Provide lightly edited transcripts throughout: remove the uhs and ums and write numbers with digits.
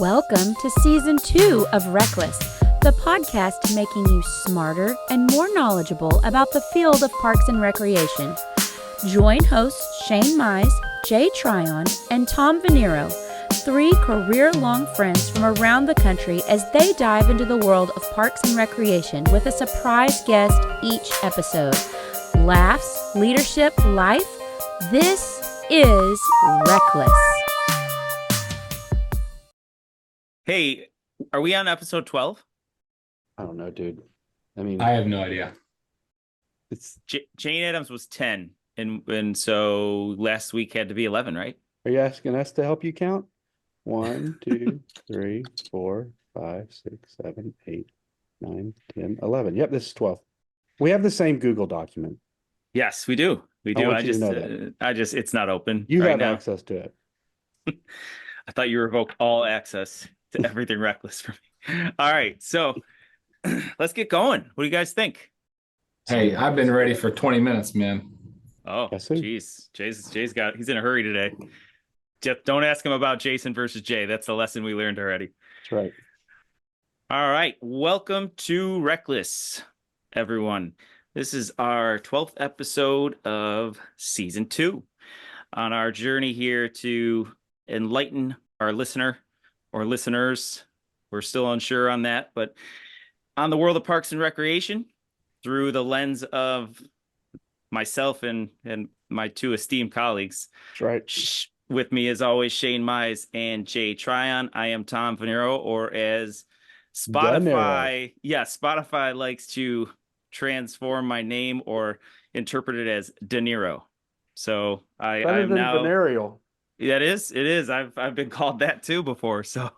Welcome to Season 2 of RecLess, the podcast making you smarter and more knowledgeable about the field of parks and recreation. Join hosts Shane Mize, Jay Tryon, and Tom Venniro, three career-long friends from around the country as they dive into the world of parks and recreation with a surprise guest each episode. Laughs, leadership, life. This is RecLess. Hey, are we on episode 12? I don't know, dude. I mean, I have no idea. it's. Jane Addams was 10, and so last week had to be 11, right? Are you asking us to help you count? 1, 2, 3, 4, 5, 6, 7, 8, 9, 10, 11. Yep, this is 12. We have the same Google document. Yes, we do. We do. want you to know that. It's not open You right have now. access to it. I thought you revoked all access to everything RecLess for me. All right, so let's get going. What do you guys think? Hey, I've been ready for 20 minutes, man. Oh, Yes, sir. geez. He's in a hurry today. Just don't ask him about Jason versus Jay. That's the lesson we learned already. That's right. All right. Welcome to RecLess, everyone. This is our 12th episode of season 2 on our journey here to enlighten our listener or listeners. We're still unsure on that, but on the world of parks and recreation through the lens of myself and my two esteemed colleagues. That's right. With me, as always, Shane Mize and Jay Tryon. I am Tom Venniro, or as Spotify likes to transform my name or interpret it as De Niro. So I am now venereal. It is. I've been called that too before. So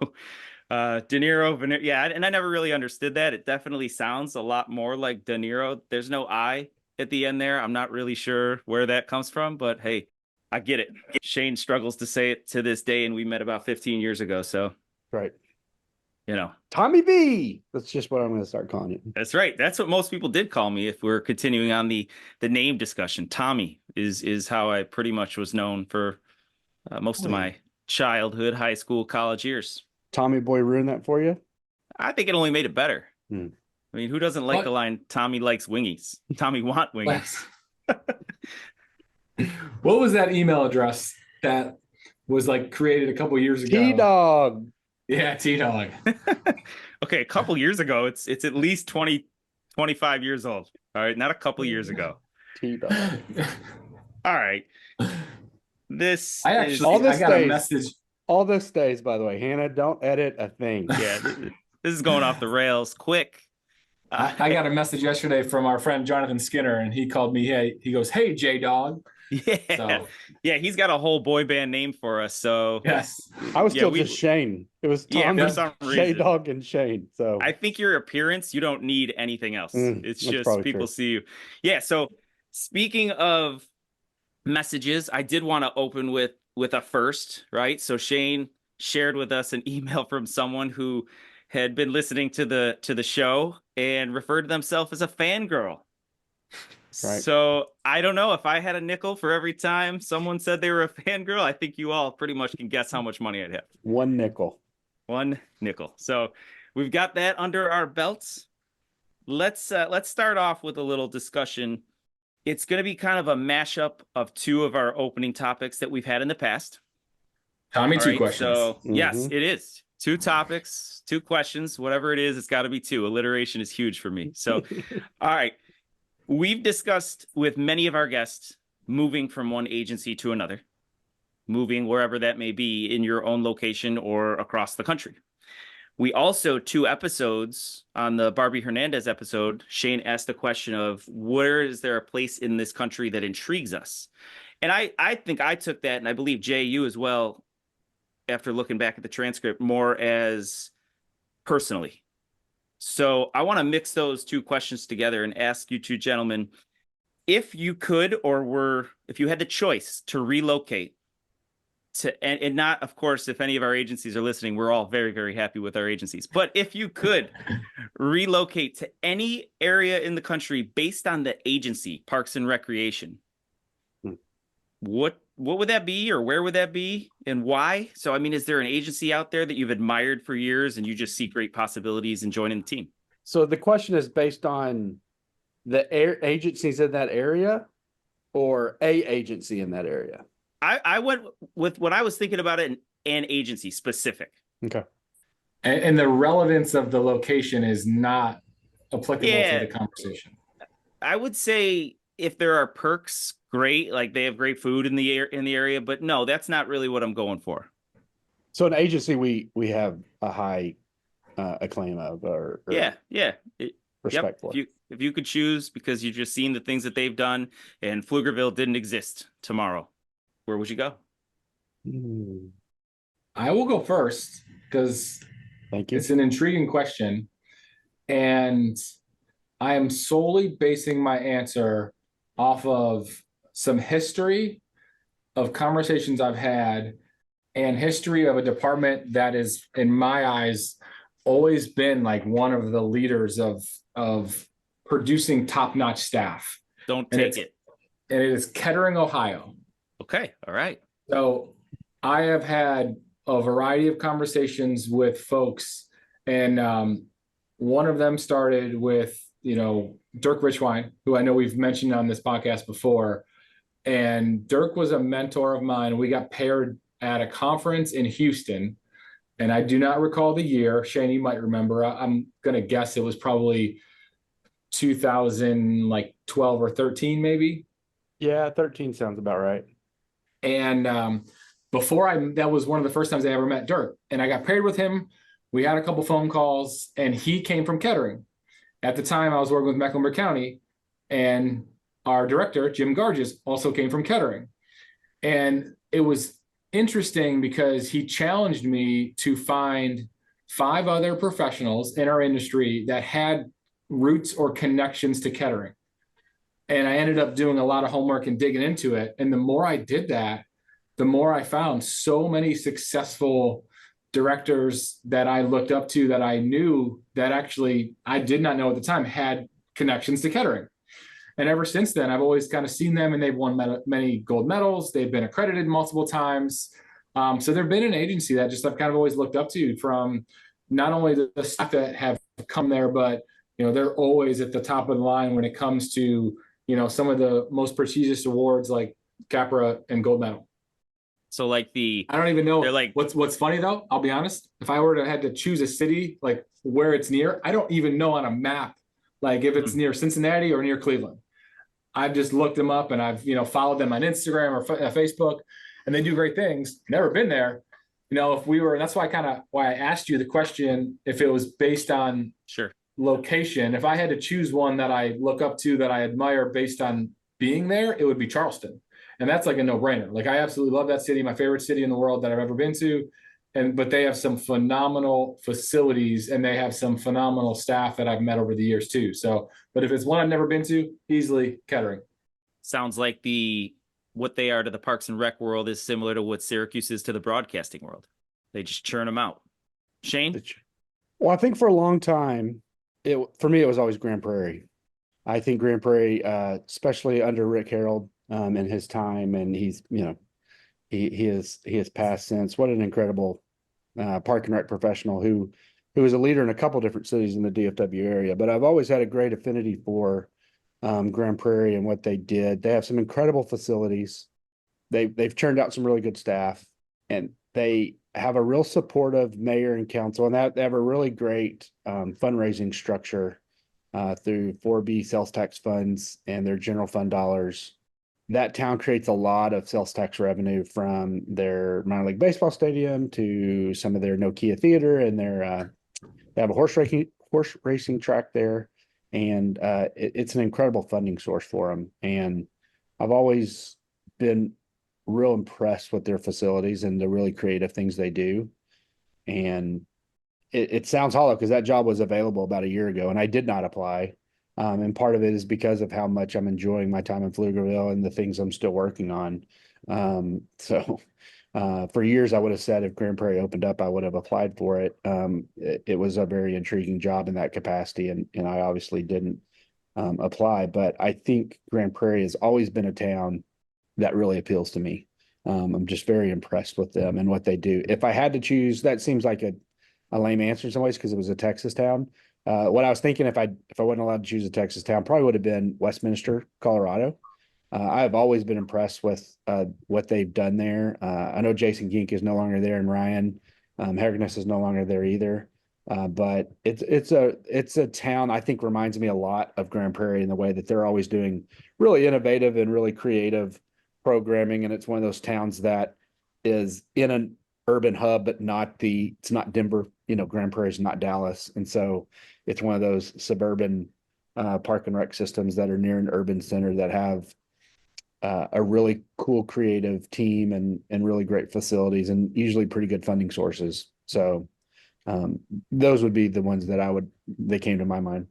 De Niro, yeah, and I never really understood that. It definitely sounds a lot more like De Niro. There's no I at the end there. I'm not really sure where that comes from, but hey, I get it. Shane struggles to say it to this day, and we met about 15 years ago. So, Right. you know, Tommy B. That's just what I'm going to start calling you. that's right. That's what most people did call me. If we're continuing on the name discussion, Tommy is how I pretty much was known for most of my childhood, high school, college years. Tommy Boy ruined that for you? I think it only made it better. Hmm. I mean, who doesn't like the line, Tommy likes wingies? Tommy want wingies. What was that email address that was like created a couple years ago? T-Dog. Yeah, T-Dog. Okay, a couple years ago, it's at least 20, 25 years old. All right, not a couple years ago. T-Dog. All right. This I is, actually I got stays. a message. All this stays, by the way. Hannah, don't edit a thing. yeah, this is going off the rails quick. I got a message yesterday from our friend Jonathan Skinner, and he called me. Hey, he goes, "Hey, J-Dog." Yeah, So yeah, he's got a whole boy band name for us. So yes, I was Yeah, still we- just Shane. It was Yeah, Tom, for some reason. J-Dog, and Shane. So I think your appearance, you don't need anything else. It's that's just probably people true. see you. Yeah. So speaking of messages, I did want to open with a first, right? So Shane shared with us an email from someone who had been listening to the show and referred to themselves as a fangirl. Right. So I don't know if I had a nickel for every time someone said they were a fangirl. I think you all pretty much can guess how much money I'd have. 1 nickel. 1 nickel. So we've got that under our belts. Let's start off with a little discussion. It's going to be kind of a mashup of two of our opening topics that we've had in the past. Tommy, All two right, questions. So yes, Mhm. it is 2 topics, 2 questions, whatever it is. It's got to be 2. Alliteration is huge for me. So, all right. We've discussed with many of our guests moving from one agency to another, moving wherever that may be in your own location or across the country. We also, 2 episodes on the Barbie Hernandez episode, Shane asked the question of where is there a place in this country that intrigues us? And I think I took that, and I believe Jay, you as well, after looking back at the transcript, more as personally. So I want to mix those 2 questions together and ask you 2 gentlemen, if you could if you had the choice to relocate to, and not, of course, if any of our agencies are listening, we're all very, very happy with our agencies. But if you could relocate to any area in the country based on the agency, Parks and Recreation, what what would that be, or where would that be, and why? So, I mean, is there an agency out there that you've admired for years and you just see great possibilities in joining the team? So the question is based on the agencies in that area or a agency in that area? I went with what I was thinking about it, an agency specific. Okay. And the relevance of the location is not applicable to the conversation. I would say if there are perks, great. Like they have great food in the area, but no, that's not really what I'm going for. So an agency we have a high acclaim of, or respect for. If you could choose, because you've just seen the things that they've done, and Pflugerville didn't exist tomorrow, where would you go? I will go first because thank you. It's an intriguing question, and I am solely basing my answer off of some history of conversations I've had and history of a department that is, in my eyes, always been like one of the leaders of producing top-notch staff. Don't take it. And it is Kettering, Ohio. Okay. All right. So I have had a variety of conversations with folks, and one of them started with, Dirk Richwine, who I know we've mentioned on this podcast before. And Dirk was a mentor of mine. We got paired at a conference in Houston, and I do not recall the year. Shane, you might remember. I'm going to guess it was probably 2012 or 13, maybe. Yeah, 13 sounds about right. And that was one of the first times I ever met Dirk, and I got paired with him. We had a couple phone calls, and he came from Kettering. At the time, I was working with Mecklenburg County, and our director, Jim Garges, also came from Kettering. And it was interesting because he challenged me to find 5 other professionals in our industry that had roots or connections to Kettering. And I ended up doing a lot of homework and digging into it. And the more I did that, the more I found so many successful directors that I looked up to, that I knew, that actually I did not know at the time had connections to Kettering. And ever since then, I've always kind of seen them, and they've won many gold medals. They've been accredited multiple times. So they've been an agency that just I've kind of always looked up to, from not only the staff that have come there, but they're always at the top of the line when it comes to some of the most prestigious awards like Capra and gold medal. So I don't even know. They're like, what's funny though, I'll be honest, if I were to had to choose a city, like where it's near, I don't even know on a map, like if it's near Cincinnati or near Cleveland. I've just looked them up, and I've, followed them on Instagram or Facebook, and they do great things. Never been there. If we were, and that's why I asked you the question, if it was based on location. If I had to choose one that I look up to, that I admire based on being there, it would be Charleston. And that's like a no-brainer. Like I absolutely love that city, my favorite city in the world that I've ever been to. But they have some phenomenal facilities, and they have some phenomenal staff that I've met over the years too. So, but if it's one I've never been to, easily Kettering. Sounds like what they are to the Parks and Rec world is similar to what Syracuse is to the broadcasting world. They just churn them out. Shane? Well, I think for a long time, for me, it was always Grand Prairie. I think Grand Prairie, especially under Rick Harold, in his time, and he's, he has passed since. What an incredible Park and Rec professional who was a leader in a couple different cities in the DFW area. But I've always had a great affinity for Grand Prairie and what they did. They have some incredible facilities. They've churned out some really good staff, and they have a real supportive mayor and council, and they have a really great fundraising structure through 4B sales tax funds and their general fund dollars. That town creates a lot of sales tax revenue from their minor league baseball stadium to some of their Nokia theater, and they have a horse racing track there, and it's an incredible funding source for them. And I've always been real impressed with their facilities and the really creative things they do. And it sounds hollow because that job was available about a year ago, and I did not apply. And part of it is because of how much I'm enjoying my time in Pflugerville and the things I'm still working on. So for years, I would have said if Grand Prairie opened up, I would have applied for it. It was a very intriguing job in that capacity, and I obviously didn't apply. But I think Grand Prairie has always been a town that really appeals to me. I'm just very impressed with them and what they do. If I had to choose, that seems like a lame answer in some ways because it was a Texas town. What I was thinking, if I wasn't allowed to choose a Texas town, probably would have been Westminster, Colorado. I have always been impressed with what they've done there. I know Jason Gink is no longer there, and Ryan Hargness is no longer there either. But it's a town I think reminds me a lot of Grand Prairie in the way that they're always doing really innovative and really creative programming, and it's one of those towns that is in an urban hub, but it's not Denver. Grand Prairie is not Dallas, and so it's one of those suburban park and rec systems that are near an urban center that have a really cool creative team and really great facilities and usually pretty good funding sources. So those would be the ones they came to my mind.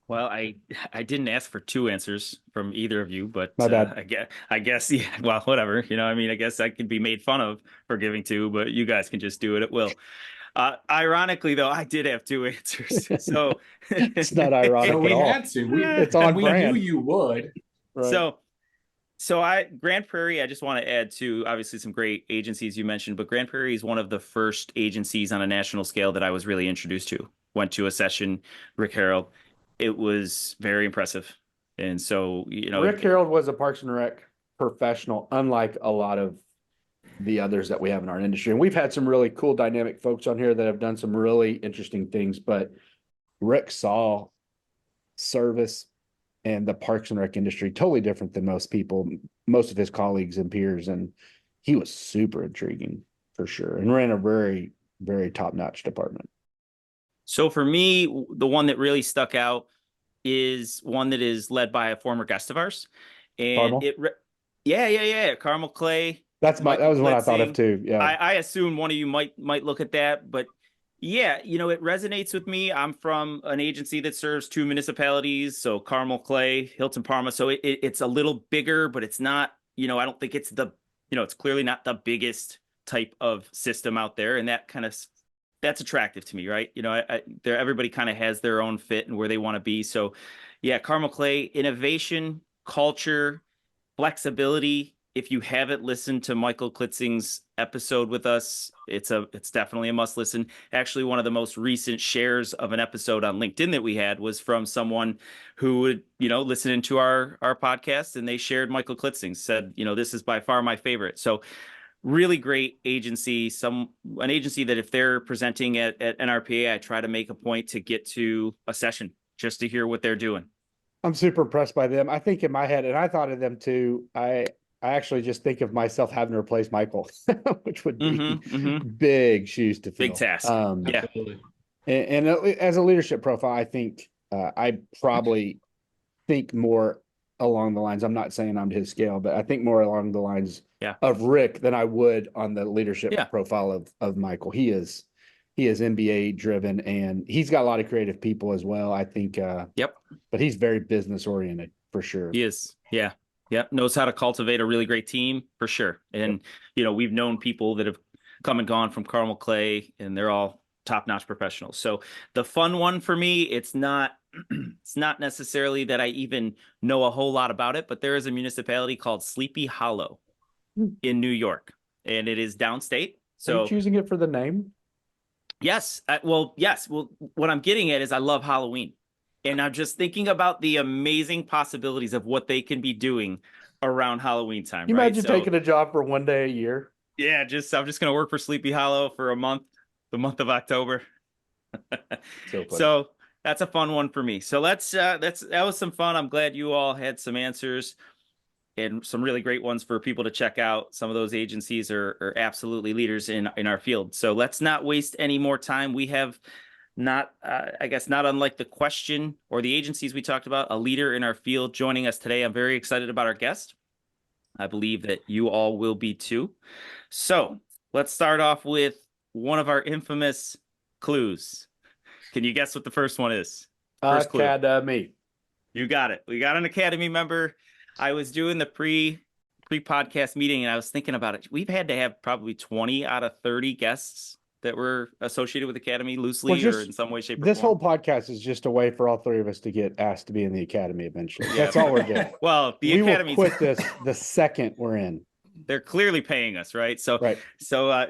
Well, I didn't ask for two answers from either of you, but My bad. I guess yeah. Well, whatever. I guess I could be made fun of for giving two, but you guys can just do it at will. Ironically, though, I did have two answers, so it's not ironic So we at all. had to. It's on we brand. knew you would. Right. So Grand Prairie, I just want to add to obviously some great agencies you mentioned, but Grand Prairie is one of the first agencies on a national scale that I was really introduced to. Went to a session, Rick Harold. It was very impressive. And so, Rick Harold was a Parks and Rec professional, unlike a lot of the others that we have in our industry. And we've had some really cool, dynamic folks on here that have done some really interesting things, but Rick saw service and the Parks and Rec industry totally different than most people, most of his colleagues and peers. And he was super intriguing for sure and ran a very, very top-notch department. So for me, the one that really stuck out is one that is led by a former guest of ours. And Carmel? Yeah. Carmel Clay. That was what I thought of too. Yeah. I assume one of you might look at that, but yeah, it resonates with me. I'm from an agency that serves two municipalities, so Carmel, Clay, Hilton-Parma. So it's a little bigger, but it's not, I don't think it's it's clearly not the biggest type of system out there, and that's attractive to me, right? Everybody kind of has their own fit and where they want to be. So yeah, Carmel Clay, innovation, culture, flexibility. If you haven't listened to Michael Klitzing's episode with us, it's definitely a must listen. Actually, one of the most recent shares of an episode on LinkedIn that we had was from someone who would, listening to our podcast, and they shared Michael Klitzing, said, this is by far my favorite. So really great agency, an agency that if they're presenting at NRPA, I try to make a point to get to a session just to hear what they're doing. I'm super impressed by them. I think in my head, and I thought of them too, I actually just think of myself having to replace Michael, which would be big shoes to fill. Big task. Yeah. And as a leadership profile, I think I probably think more along the lines, I'm not saying I'm to his scale, but I think more along the lines of Rick than I would on the leadership profile of Michael. He is MBA driven, and he's got a lot of creative people as well. I think, but he's very business oriented for sure. He is. Yeah. Yep. Knows how to cultivate a really great team for sure. And, we've known people that have come and gone from Carmel Clay, and they're all top-notch professionals. So the fun one for me, it's not necessarily that I even know a whole lot about it, but there is a municipality called Sleepy Hollow in New York, and it is downstate. So are you choosing it for the name? Yes. Well, what I'm getting at is I love Halloween. And I'm just thinking about the amazing possibilities of what they can be doing around Halloween time. You imagine taking a job for one day a year? Yeah, I'm just going to work for Sleepy Hollow for a month, the month of October. So that's a fun one for me. So that was some fun. I'm glad you all had some answers and some really great ones for people to check out. Some of those agencies are absolutely leaders in our field. So let's not waste any more time. We have not unlike the question or the agencies we talked about, a leader in our field joining us today. I'm very excited about our guest. I believe that you all will be too. So let's start off with one of our infamous clues. Can you guess what the first one is? First clue. Academy. You got it. We got an Academy member. I was doing the pre-podcast meeting, and I was thinking about it. We've had to have probably 20 out of 30 guests that were associated with Academy loosely or in some way, shape, or form. This whole podcast is just a way for all three of us to get asked to be in the Academy eventually. That's all we're doing. Well, the Academy will quit this the second we're in. they're clearly paying us, right? So, Right. so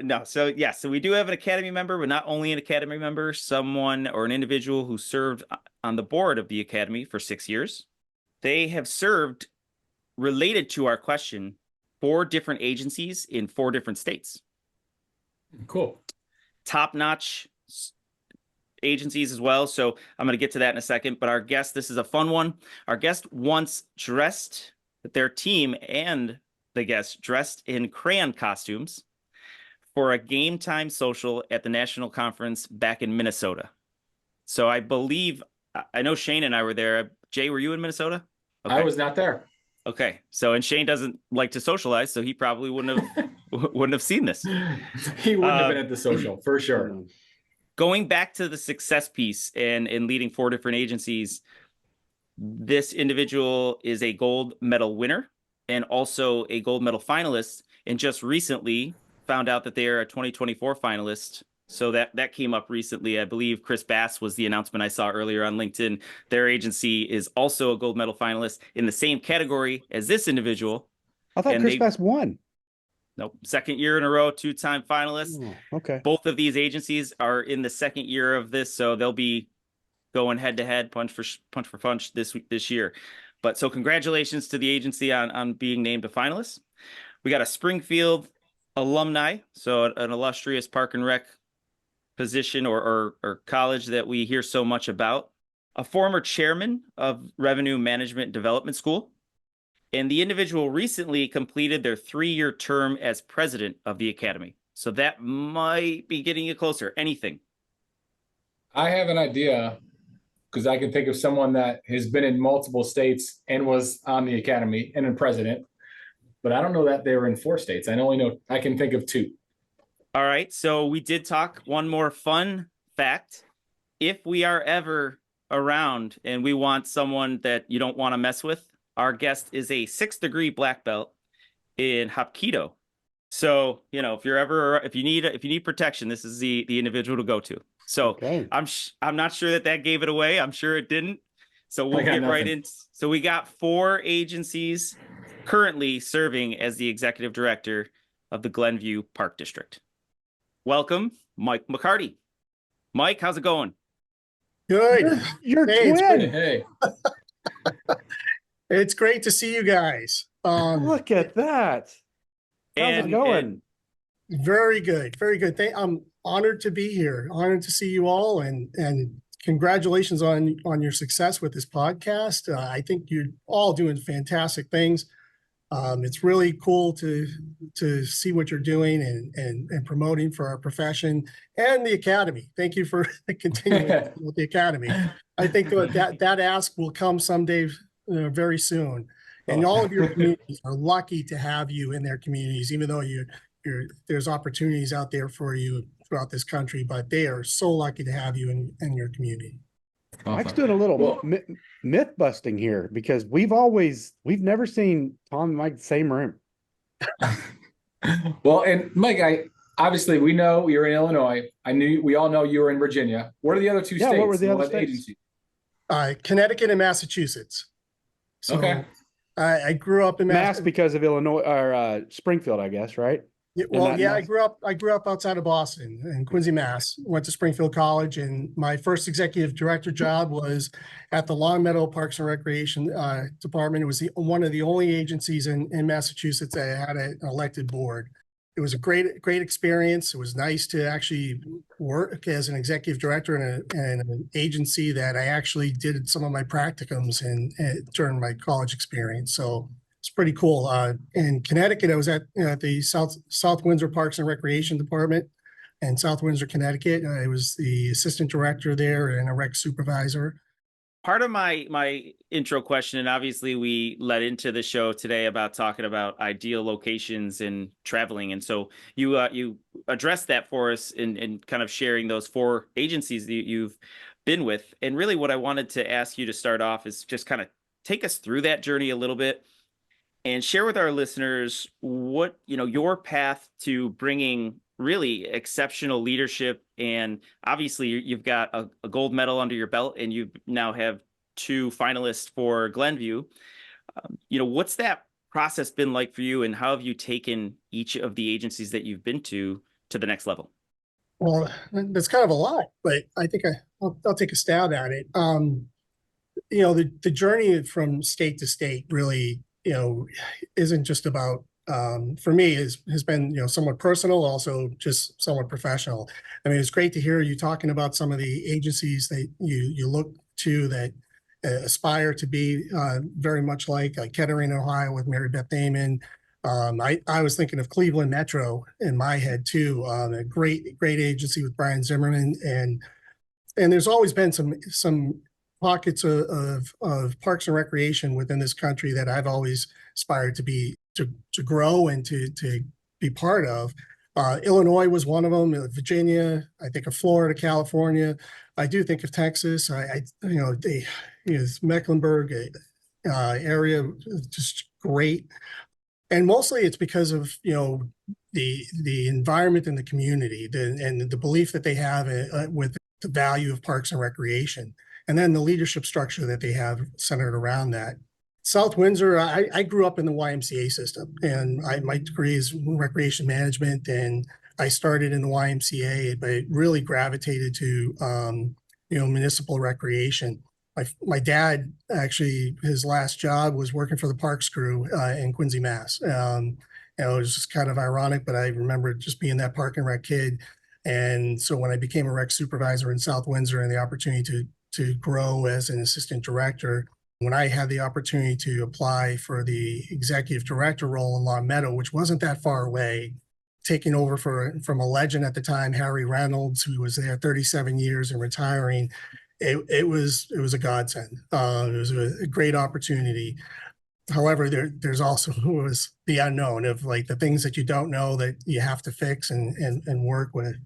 we do have an Academy member, but not only an Academy member, someone or an individual who served on the board of the Academy for 6 years. They have served, related to our question, 4 different agencies in 4 different states. Cool. Top-notch agencies as well. So I'm going to get to that in a second. But our guest, this is a fun one. Our guest once dressed, their team and the guest dressed in crayon costumes for a game time social at the national conference back in Minnesota. So I believe, I know Shane and I were there. Jay, were you in Minnesota? Okay. I was not there. Okay. So, and Shane doesn't like to socialize, so he probably wouldn't have seen this. He wouldn't have been at the social for sure. Going back to the success piece and leading 4 different agencies, this individual is a gold medal winner and also a gold medal finalist, and just recently found out that they are a 2024 finalist. So that came up recently. I believe Chris Bass was the announcement I saw earlier on LinkedIn. Their agency is also a gold medal finalist in the same category as this individual. I thought Chris Bass won. Nope. 2nd year in a row, 2-time finalists. Oh, okay. Both of these agencies are in the 2nd year of this, so they'll be going head to head, punch for punch this year. But so congratulations to the agency on being named a finalist. We got a Springfield alumni, so an illustrious Park and Rec position or college that we hear so much about. A former chairman of Revenue Management Development School. And the individual recently completed their 3-year term as president of the Academy. So that might be getting you closer. Anything? I have an idea, because I can think of someone that has been in multiple states and was on the Academy and a president, but I don't know that they were in 4 states. I can think of 2. All right. So we did talk one more fun fact. If we are ever around and we want someone that you don't want to mess with, our guest is a 6th degree black belt in Hapkido. So, if you need protection, this is the individual to go to. So Okay. I'm not sure that gave it away. I'm sure it didn't. So we'll get right in. So we got 4 agencies currently serving as the executive director of the Glenview Park District. Welcome, Mike McCarty. Mike, how's it going? Good. You're Hey, it's twin. Hey, It's great to see you guys. Look at that. How's it going? Very good. Very good. I'm honored to be here. Honored to see you all, and congratulations on your success with this podcast. I think you're all doing fantastic things. It's really cool to see what you're doing and promoting for our profession and the Academy. Thank you for continuing with the Academy. I think that ask will come someday very soon. And all of your communities are lucky to have you in their communities, even though there's opportunities out there for you throughout this country, but they are so lucky to have you in your community. Mike's doing a little myth busting here, because we've never seen Tom and Mike in the same room. Well, and Mike, obviously we know you're in Illinois. We all know you were in Virginia. What are the other 2 states? What were the other states? Agency? Connecticut and Massachusetts. So Okay. I grew up in Mass because of Illinois or Springfield, I guess, right? I grew up outside of Boston in Quincy, Mass. Went to Springfield College, and my first executive director job was at the Longmeadow Parks and Recreation Department. It was one of the only agencies in Massachusetts that had an elected board. It was a great experience. It was nice to actually work as an executive director in an agency that I actually did some of my practicums during my college experience. So it's pretty cool. In Connecticut, I was at the South Windsor Parks and Recreation Department in South Windsor, Connecticut. I was the assistant director there and a rec supervisor. Part of my intro question, and obviously we led into the show today about talking about ideal locations and traveling, and so you addressed that for us in kind of sharing those 4 agencies that you've been with. And really what I wanted to ask you to start off is just kind of take us through that journey a little bit and share with our listeners what, your path to bringing really exceptional leadership. And obviously you've got a gold medal under your belt, and you now have 2 finalists for Glenview. What's that process been like for you, and how have you taken each of the agencies that you've been to the next level? Well, that's kind of a lot, but I think I'll take a stab at it. The journey from state to state really, isn't just about, for me, has been, somewhat personal, also just somewhat professional. I mean, it's great to hear you talking about some of the agencies that you look to that aspire to be very much like Kettering, Ohio with Mary Beth Damon. I was thinking of Cleveland Metro in my head too, a great agency with Brian Zimmerman, and there's always been some pockets of parks and recreation within this country that I've always aspired to grow and to be part of. Illinois was one of them. Virginia, I think of Florida, California. I do think of Texas. Mecklenburg area, just great. And mostly it's because of, the environment in the community and the belief that they have with the value of parks and recreation, and then the leadership structure that they have centered around that. South Windsor, I grew up in the YMCA system, and my degree is recreation management, and I started in the YMCA, but really gravitated to, municipal recreation. My dad, actually, his last job was working for the parks crew in Quincy, Mass. It was just kind of ironic, but I remember just being that park and rec kid. And so when I became a rec supervisor in South Windsor and the opportunity to grow as an assistant director, when I had the opportunity to apply for the executive director role in Long Meadow, which wasn't that far away, taking over from a legend at the time, Harry Reynolds, who was there 37 years and retiring, it was a godsend. It was a great opportunity. However, there's also was the unknown of like the things that you don't know that you have to fix and work with.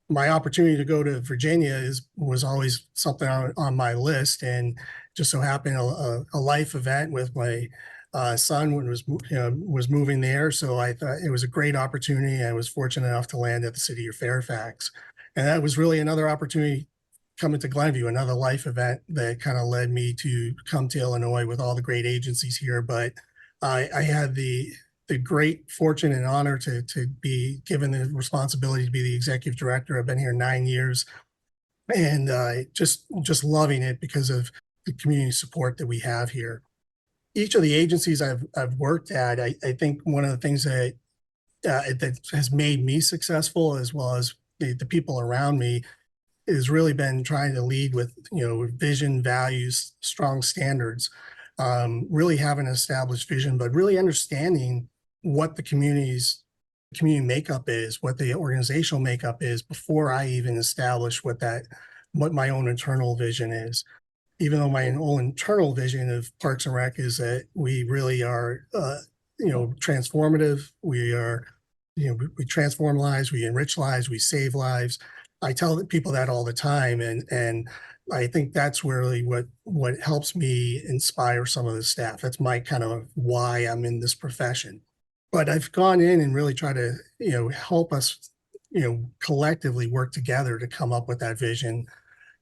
My opportunity to go to Virginia was always something on my list, and just so happened a life event with my son when was moving there. So I thought it was a great opportunity. I was fortunate enough to land at the city of Fairfax, and that was really another opportunity coming to Glenview, another life event that kind of led me to come to Illinois with all the great agencies here. But I had the great fortune and honor to be given the responsibility to be the executive director. I've been here 9 years, and just loving it because of the community support that we have here. Each of the agencies I've worked at, I think one of the things that has made me successful, as well as the people around me, has really been trying to lead with, vision, values, strong standards, really having an established vision, but really understanding what the community makeup is, what the organizational makeup is before I even establish what my own internal vision is. Even though my own internal vision of Parks and Rec is that we really are, transformative. We are, we transform lives, we enrich lives, we save lives. I tell people that all the time, and I think that's really what helps me inspire some of the staff. That's my kind of why I'm in this profession. But I've gone in and really try to, help us, collectively work together to come up with that vision,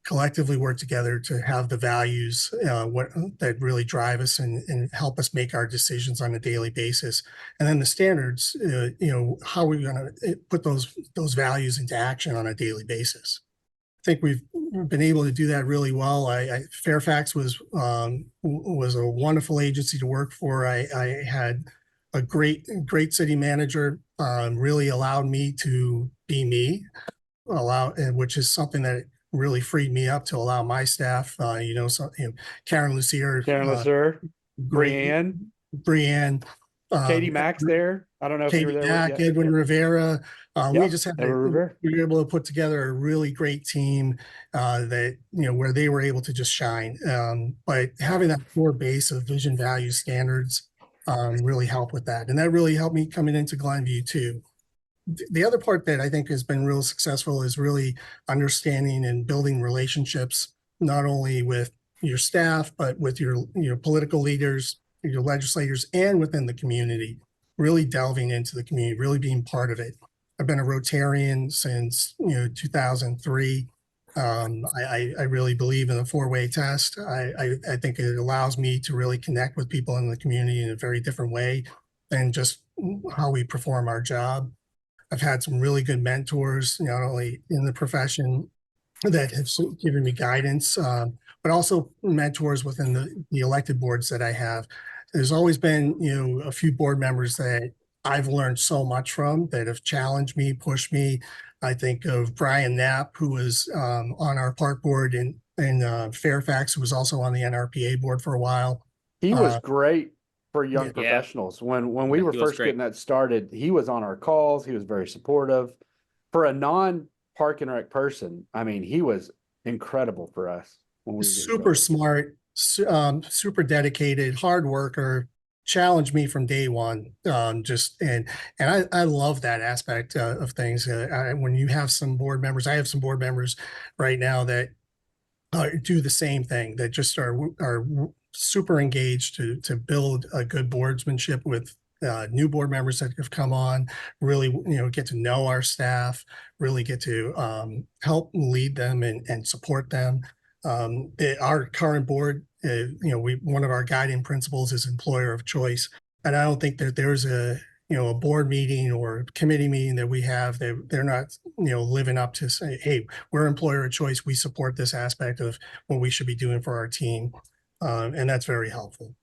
collectively work together to have the values that really drive us and help us make our decisions on a daily basis. And then the standards, how we're going to put those values into action on a daily basis. I think we've been able to do that really well. Fairfax was a wonderful agency to work for. I had a great city manager, really allowed me to be me, which is something that really freed me up to allow my staff, Karen Lucier, Brianne, Katie Mack's there. I don't know if you were there. Mack, Edwin Rivera. We just we were able to put together a really great team that, where they were able to just shine. But having that core base of vision, value, standards really helped with that. And that really helped me coming into Glenview too. The other part that I think has been real successful is really understanding and building relationships, not only with your staff, but with your political leaders, your legislators, and within the community, really delving into the community, really being part of it. I've been a Rotarian since 2003. I really believe in the four-way test. I think it allows me to really connect with people in the community in a very different way than just how we perform our job. I've had some really good mentors, not only in the profession that have given me guidance, but also mentors within the elected boards that I have. There's always been, a few board members that I've learned so much from that have challenged me, pushed me. I think of Brian Knapp, who was on our park board in Fairfax, who was also on the NRPA board for a while. He was great for young Yeah. professionals. When we were he was first great. getting that started, he was on our calls. He was very supportive. For a non-park and rec person, I mean, he was incredible for us when we were getting Super started. smart, super dedicated, hard worker, challenged me from day one. And I love that aspect of things. When you have some board members, I have some board members right now that do the same thing, that just are super engaged to build a good boardsmanship with new board members that have come on, really, get to know our staff, really get to help lead them and support them. Our current board, one of our guiding principles is employer of choice. And I don't think that there's a board meeting or committee meeting that we have that they're not, living up to say, hey, we're employer of choice. We support this aspect of what we should be doing for our team. And that's very helpful.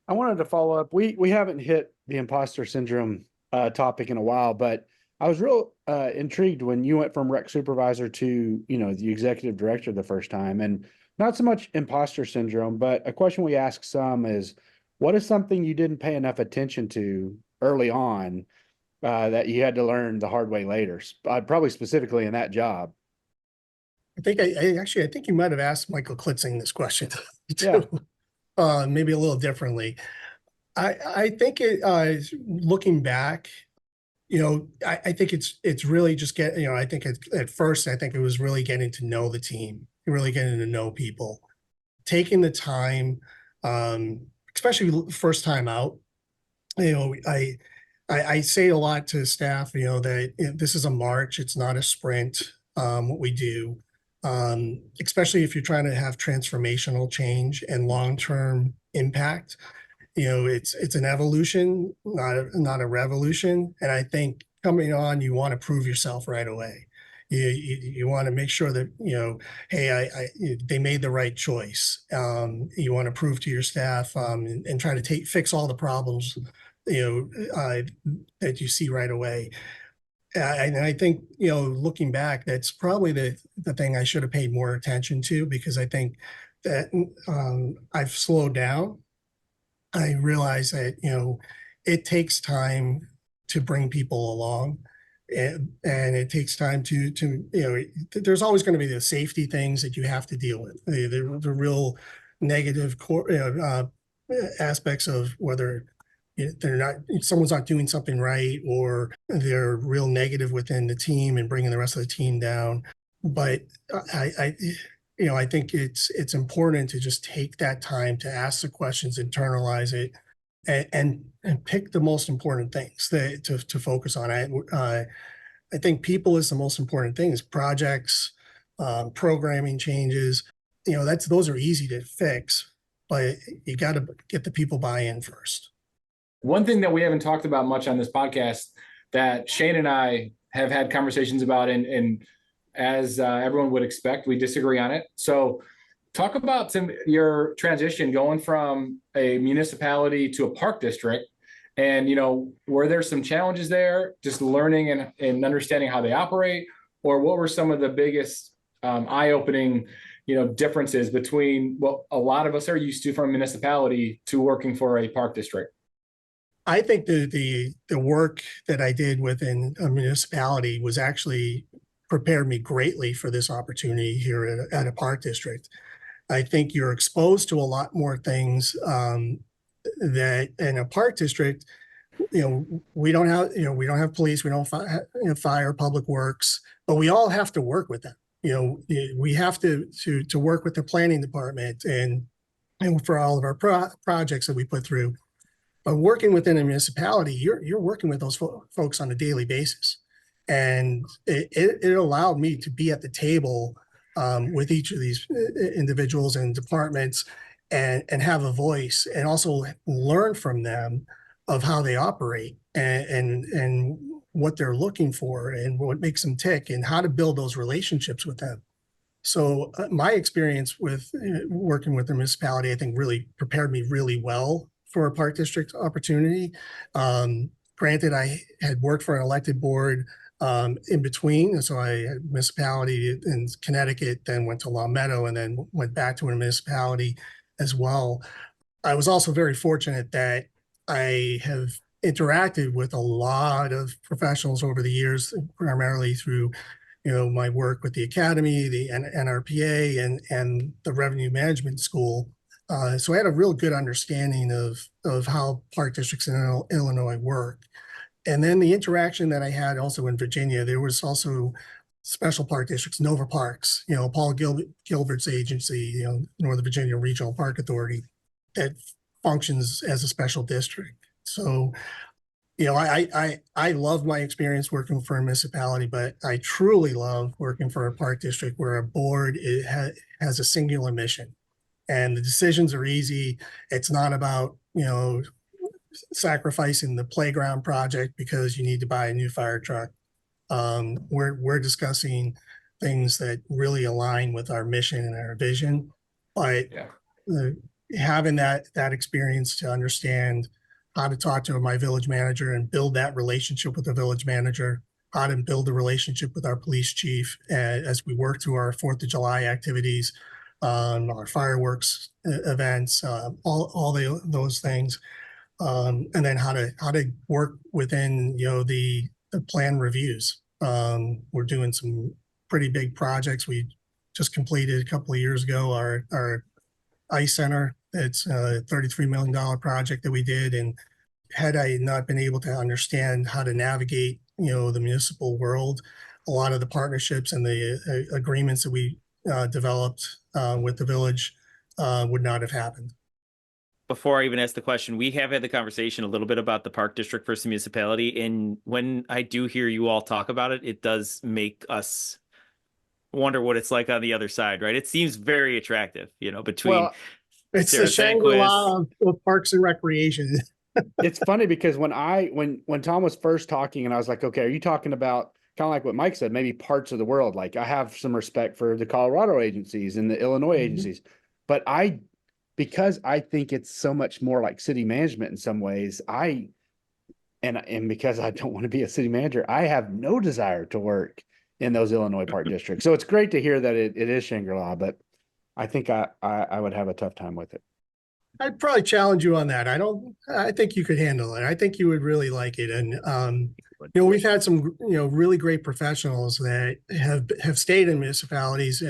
I wanted to follow up. We haven't hit the imposter syndrome topic in a while, but I was real intrigued when you went from rec supervisor to, the executive director the first time, and not so much imposter syndrome, but a question we ask some is, what is something you didn't pay enough attention to early on that you had to learn the hard way later? Probably specifically in that job. I think I think you might have asked Michael Klitzing this question too. Yeah. Maybe a little differently. I think looking back, I think it's really just I think at first, I think it was really getting to know the team, really getting to know people, taking the time, especially first time out. I say a lot to staff, that this is a march, it's not a sprint, what we do. Especially if you're trying to have transformational change and long-term impact. It's an evolution, not a revolution. And I think coming on, you want to prove yourself right away. You want to make sure that, hey, they made the right choice. You want to prove to your staff and try to fix all the problems, that you see right away. And I think, looking back, that's probably the thing I should have paid more attention to, because I think that I've slowed down. I realize that, it takes time to bring people along, and it takes time to there's always going to be the safety things that you have to deal with, the real negative aspects of whether someone's not doing something right, or they're real negative within the team and bringing the rest of the team down. But I think it's important to just take that time to ask the questions, internalize it, and pick the most important things to focus on. I think people is the most important things. Projects, programming changes, those are easy to fix, but you got to get the people buy-in first. One thing that we haven't talked about much on this podcast that Shane and I have had conversations about, and as everyone would expect, we disagree on it. So talk about your transition going from a municipality to a park district. And, were there some challenges there, just learning and understanding how they operate? Or what were some of the biggest eye-opening, differences between what a lot of us are used to from a municipality to working for a park district? I think the work that I did within a municipality was actually prepared me greatly for this opportunity here at a park district. I think you're exposed to a lot more things that in a park district, we don't have police, we don't fire, public works, but we all have to work with them. We have to work with the planning department and for all of our projects that we put through. But working within a municipality, you're working with those folks on a daily basis. And it allowed me to be at the table with each of these individuals and departments and have a voice and also learn from them of how they operate and what they're looking for and what makes them tick and how to build those relationships with them. So my experience with working with the municipality, I think really prepared me really well for a park district opportunity. Granted, I had worked for an elected board in between. And so I had municipality in Connecticut, then went to Long Meadow, and then went back to a municipality as well. I was also very fortunate that I have interacted with a lot of professionals over the years, primarily through my work with the academy, the NRPA, and the revenue management school. So I had a real good understanding of how park districts in Illinois work. And then the interaction that I had also in Virginia, there was also special park districts, Nova Parks, Paul Gilbert's agency, Northern Virginia Regional Park Authority, that functions as a special district. So, I love my experience working for a municipality, but I truly love working for a park district where a board has a singular mission and the decisions are easy. It's not about, sacrificing the playground project because you need to buy a new fire truck. We're discussing things that really align with our mission and our vision, but having that experience to understand how to talk to my village manager and build that relationship with the village manager, how to build a relationship with our police chief as we work through our 4th of July activities, our fireworks events, all those things. And then how to work within the plan reviews. We're doing some pretty big projects. We just completed a couple of years ago our ice center. It's a $33 million project that we did, and had I not been able to understand how to navigate the municipal world, a lot of the partnerships and the agreements that we developed with the village would not have happened. Before I even ask the question, we have had the conversation a little bit about the park district versus municipality. And when I do hear you all talk about it, it does make us wonder what it's like on the other side, right? It seems very attractive, between it's the Shangri-La of Parks and Recreation. It's funny because when Tom was first talking and I was like, okay, are you talking about kind of like what Mike said, maybe parts of the world? Like I have some respect for the Colorado agencies and the Illinois agencies, but because I think it's so much more like city management in some ways, and because I don't want to be a city manager, I have no desire to work in those Illinois park districts. So it's great to hear that it is Shangri-La, but I think I would have a tough time with it. I'd probably challenge you on that. I think you could handle it. I think you would really like it. And, we've had some, really great professionals that have stayed in municipalities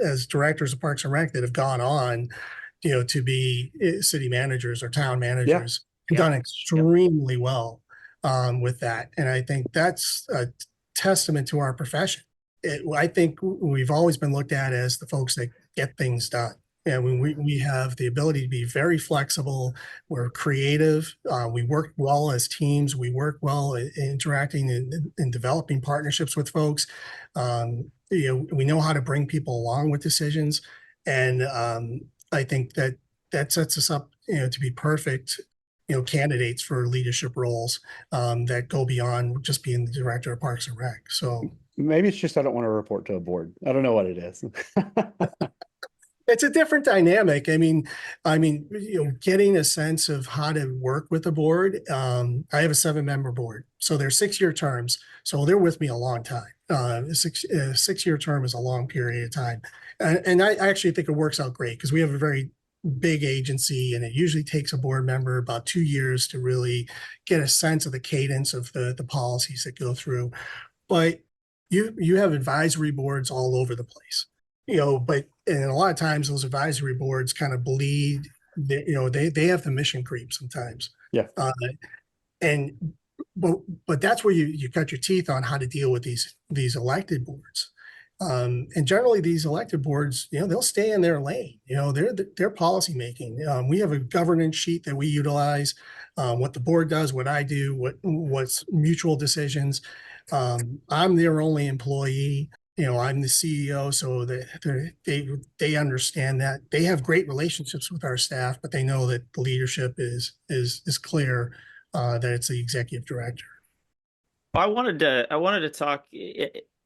as directors of Parks and Rec that have gone on, to be city managers or town managers, and done extremely well with that. And I think that's a testament to our profession. I think we've always been looked at as the folks that get things done. And we have the ability to be very flexible. We're creative. We work well as teams. We work well in interacting and developing partnerships with folks. We know how to bring people along with decisions. And I think that sets us up, to be perfect, candidates for leadership roles that go beyond just being the director of Parks and Rec. So maybe it's just I don't want to report to a board. I don't know what it is. It's a different dynamic. I mean, getting a sense of how to work with the board. I have a 7-member board, so they're 6-year terms. So they're with me a long time. A 6-year term is a long period of time. And I actually think it works out great because we have a very big agency, and it usually takes a board member about 2 years to really get a sense of the cadence of the policies that go through. But you have advisory boards all over the place. And a lot of times those advisory boards kind of bleed. They have the mission creep sometimes. Yeah. But that's where you cut your teeth on how to deal with these elected boards. And generally these elected boards, they'll stay in their lane. They're policy making. We have a governance sheet that we utilize. What the board does, what I do, what's mutual decisions. I'm their only employee. I'm the CEO, so they understand that. They have great relationships with our staff, but they know that the leadership is clear, that it's the executive director. I wanted to talk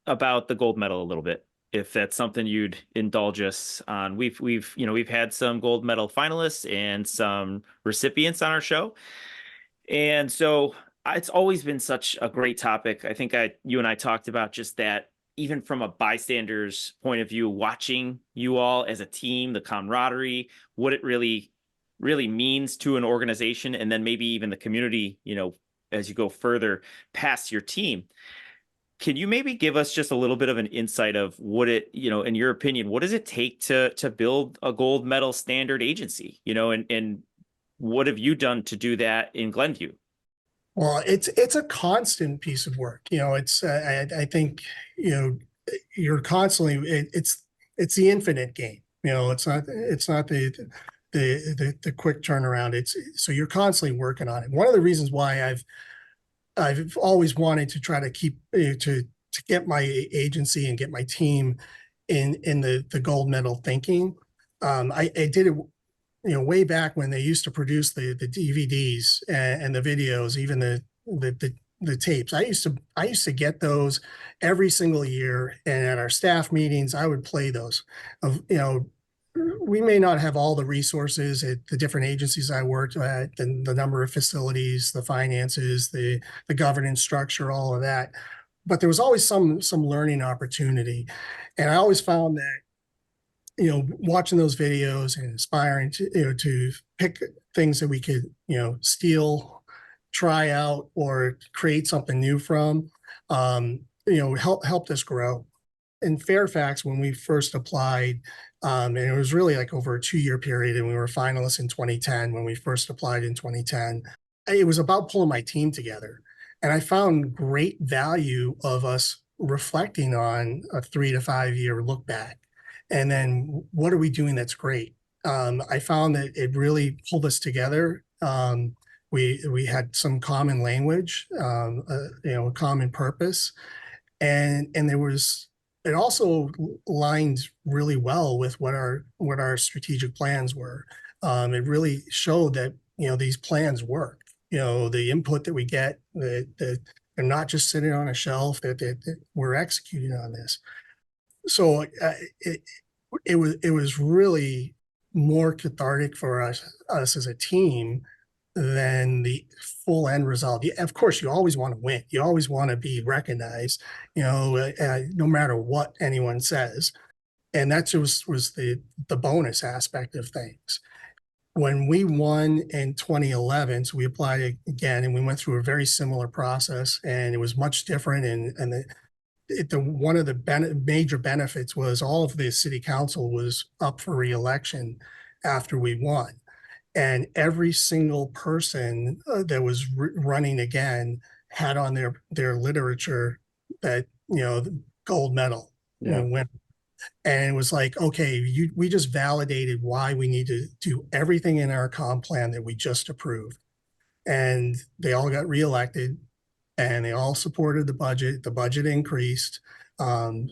about the gold medal a little bit, if that's something you'd indulge us on. We've had some gold medal finalists and some recipients on our show, and so it's always been such a great topic. I think you and I talked about just that, even from a bystander's point of view, watching you all as a team, the camaraderie, what it really means to an organization, and then maybe even the community, as you go further past your team. Can you maybe give us just a little bit of an insight of what it, in your opinion, what does it take to build a gold medal standard agency, and what have you done to do that in Glenview? Well, it's a constant piece of work. I think, you're constantly, it's the infinite game. It's not the quick turnaround. So you're constantly working on it. One of the reasons why I've always wanted to try to keep to get my agency and get my team in the gold medal thinking. I did it, way back when they used to produce the DVDs and the videos, even the tapes. I used to get those every single year, and at our staff meetings, I would play those. We may not have all the resources at the different agencies I worked at, the number of facilities, the finances, the governance structure, all of that, but there was always some learning opportunity, and I always found that, watching those videos and inspiring to pick things that we could, steal, try out, or create something new from, helped us grow. In Fairfax, when we first applied, and it was really like over a 2-year period, and we were finalists in 2010 when we first applied in 2010, it was about pulling my team together. And I found great value of us reflecting on a 3 to 5 year look back. And then what are we doing that's great? I found that it really pulled us together. We had some common language, a common purpose, and it also aligned really well with what our strategic plans were. It really showed that these plans work. The input that we get, that they're not just sitting on a shelf, that we're executing on this. So it was really more cathartic for us as a team than the full end result. Of course, you always want to win. You always want to be recognized, no matter what anyone says. And that just was the bonus aspect of things. When we won in 2011, so we applied again, and we went through a very similar process, and it was much different. And one of the major benefits was all of the city council was up for re-election after we won. And every single person that was running again had on their literature that, the gold medal, winner. And it was like, okay, we just validated why we need to do everything in our comp plan that we just approved. And they all got reelected, and they all supported the budget. The budget increased.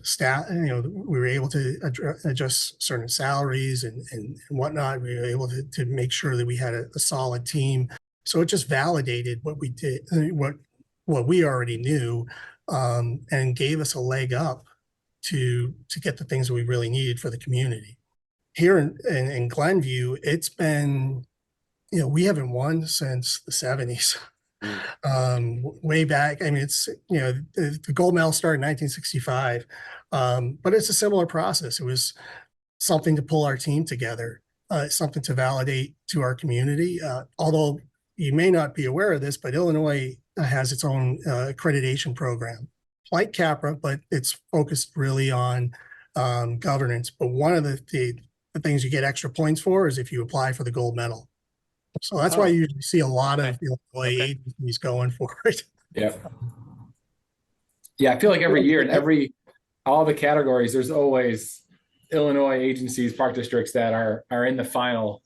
Staff, we were able to adjust certain salaries and whatnot. We were able to make sure that we had a solid team. So it just validated what we did, what we already knew, and gave us a leg up to get the things that we really needed for the community. Here in Glenview, it's been, we haven't won since the 70s. Way back. I mean, it's, the gold medal started in 1965, but it's a similar process. It was something to pull our team together, something to validate to our community. Although you may not be aware of this, but Illinois has its own accreditation program, like CAPRA, but it's focused really on governance. But one of the things you get extra points for is if you apply for the gold medal. So that's why you usually see a lot of Illinois agencies going for it. Yeah. Yeah, I feel like every year in all the categories, there's always Illinois agencies, park districts that are in the final.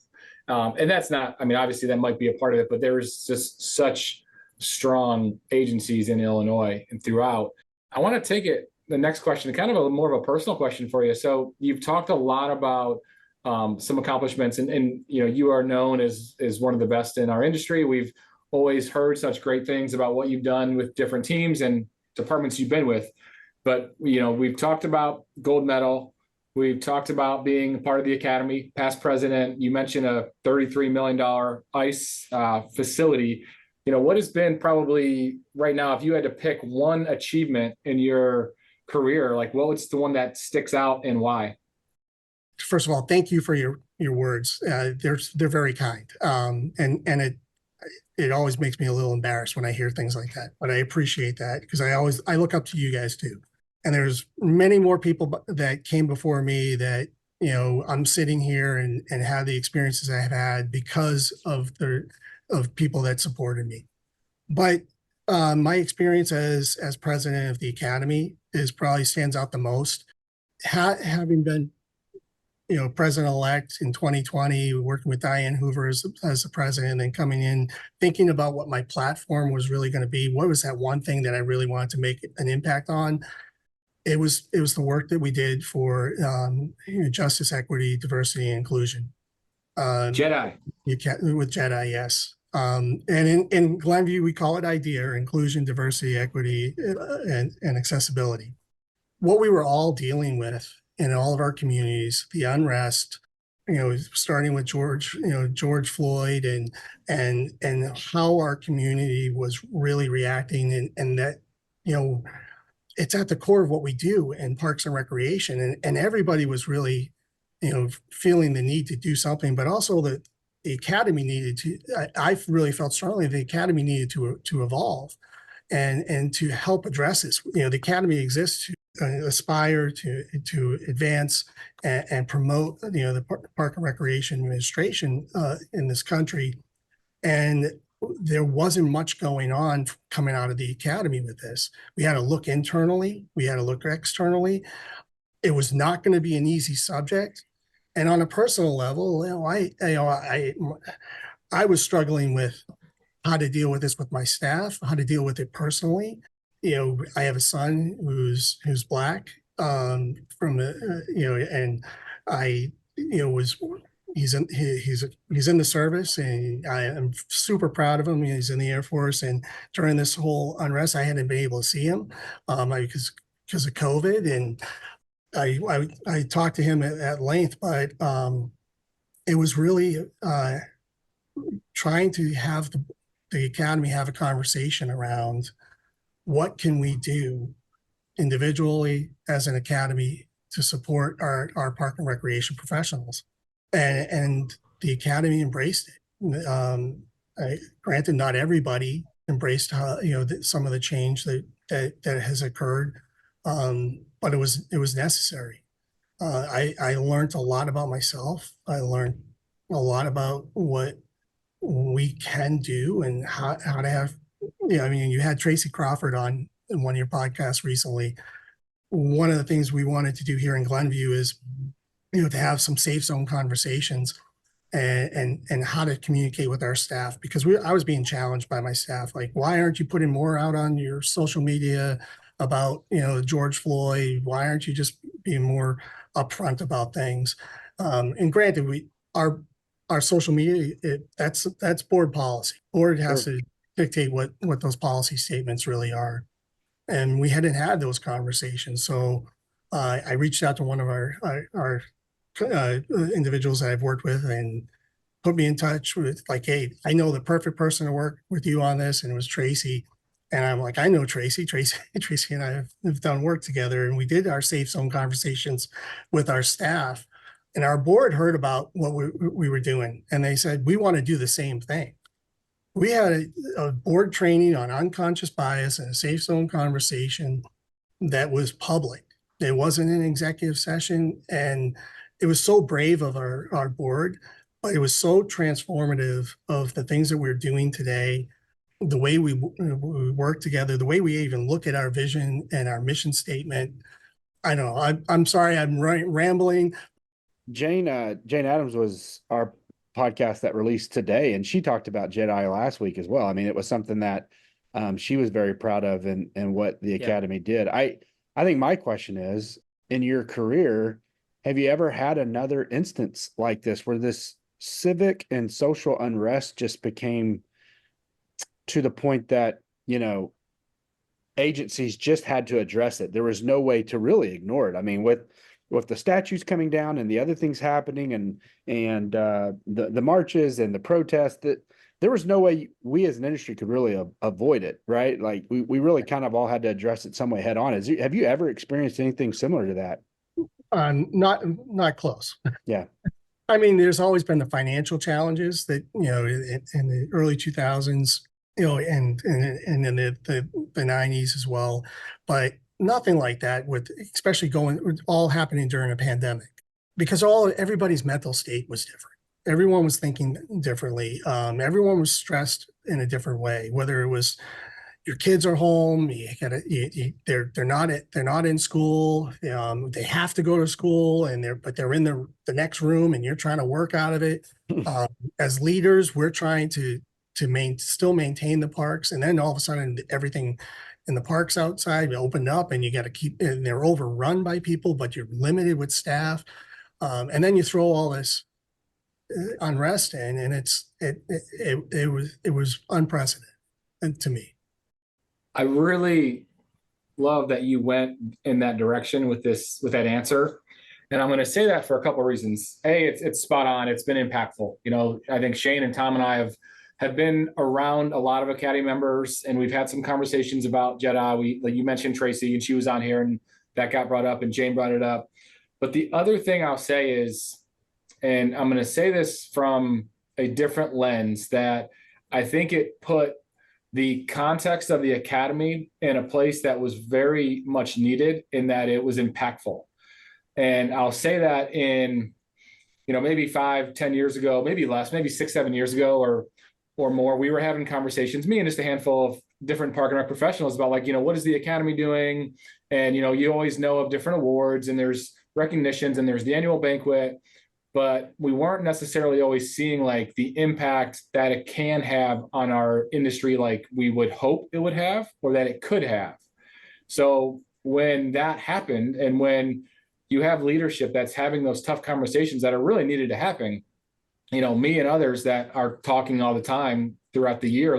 And that's not, I mean, obviously that might be a part of it, but there's just such strong agencies in Illinois and throughout. I want to take it the next question, kind of more of a personal question for you. So you've talked a lot about some accomplishments, and you are known as one of the best in our industry. We've always heard such great things about what you've done with different teams and departments you've been with. But we've talked about gold medal. We've talked about being part of the academy, past president. You mentioned a $33 million ice facility. What has been probably right now, if you had to pick one achievement in your career, like what's the one that sticks out and why? First of all, thank you for your words. They're very kind. And it always makes me a little embarrassed when I hear things like that, but I appreciate that because I look up to you guys too. And there's many more people that came before me that, I'm sitting here and have the experiences I've had because of people that supported me. But my experience as president of the academy probably stands out the most. Having been, president-elect in 2020, working with Diane Hoover as the president, and coming in thinking about what my platform was really going to be. What was that one thing that I really wanted to make an impact on? It was the work that we did for justice, equity, diversity, and inclusion. Jedi. With Jedi, yes. And in Glenview, we call it IDEA, inclusion, diversity, equity, and accessibility. What we were all dealing with in all of our communities, the unrest, starting with George Floyd and how our community was really reacting, and that, it's at the core of what we do in Parks and Recreation, and everybody was really, feeling the need to do something, but also the academy needed to. I really felt strongly the academy needed to evolve, and to help address this. The academy exists to aspire to advance and promote the Park and Recreation Administration in this country, and there wasn't much going on coming out of the academy with this. We had to look internally, we had to look externally. It was not going to be an easy subject, and on a personal level, I was struggling with how to deal with this with my staff, how to deal with it personally. I have a son who's Black, and I he's in the service, and I am super proud of him. He's in the Air Force, and during this whole unrest, I hadn't been able to see him because of COVID, and I talked to him at length, but it was really trying to have the academy have a conversation around what can we do individually as an academy to support our park and recreation professionals. And the academy embraced it. Granted, not everybody embraced some of the change that has occurred, but it was necessary. I learned a lot about myself. I learned a lot about what we can do and how to have. You had Tracy Crawford on in one of your podcasts recently. One of the things we wanted to do here in Glenview is to have some safe zone conversations and how to communicate with our staff, because I was being challenged by my staff, like, why aren't you putting more out on your social media about George Floyd? Why aren't you just being more upfront about things? And granted, our social media, that's board policy. Board has to dictate what those policy statements really are, and we hadn't had those conversations. So I reached out to one of our individuals that I've worked with and put me in touch with, like, hey, I know the perfect person to work with you on this, and it was Tracy. And I'm like, I know Tracy and I have done work together, and we did our safe zone conversations with our staff, and our board heard about what we were doing, and they said, we want to do the same thing. We had a board training on unconscious bias and a safe zone conversation that was public. It wasn't an executive session, and it was so brave of our board, but it was so transformative of the things that we're doing today, the way we work together, the way we even look at our vision and our mission statement. I know, I'm sorry, I'm rambling. Jane Adams was our podcast that released today, and she talked about Jedi last week as well. I mean, it was something that she was very proud of, and what the academy did. I I think my question is, in your career, have you ever had another instance like this where this civic and social unrest just became to the point that, agencies just had to address it? There was no way to really ignore it. I mean, with the statues coming down and the other things happening and the marches and the protests, that there was no way we as an industry could really avoid it, right? Like we really kind of all had to address it some way head on. Have you ever experienced anything similar to that? Not close. Yeah. I mean, there's always been the financial challenges that, in the early 2000s, and in the 90s as well, but nothing like that especially all happening during a pandemic, because everybody's mental state was different. Everyone was thinking differently. Everyone was stressed in a different way, whether it was your kids are home, they're not in school, they have to go to school, but they're in the next room and you're trying to work out of it. As leaders, we're trying to still maintain the parks, and then all of a sudden everything in the parks outside opened up, and you got to and they're overrun by people, but you're limited with staff, and then you throw all this unrest in, and it was unprecedented to me. I really love that you went in that direction with that answer. And I'm going to say that for a couple of reasons. It's spot on. It's been impactful. I think Shane and Tom and I have been around a lot of Academy members, and we've had some conversations about Jedi. Like you mentioned Tracy, and she was on here, and that got brought up, and Jane brought it up. But the other thing I'll say is, and I'm going to say this from a different lens, that I think it put the context of the Academy in a place that was very much needed, in that it was impactful. And I'll say that in, maybe 5-10 years ago, maybe less, maybe 6-7 years ago or more, we were having conversations, me and just a handful of different park and rec professionals, about what is the Academy doing? And, you always know of different awards, and there's recognitions, and there's the annual banquet, but we weren't necessarily always seeing the impact that it can have on our industry like we would hope it would have, or that it could have. So when that happened, and when you have leadership that's having those tough conversations that are really needed to happen, me and others that are talking all the time throughout the year,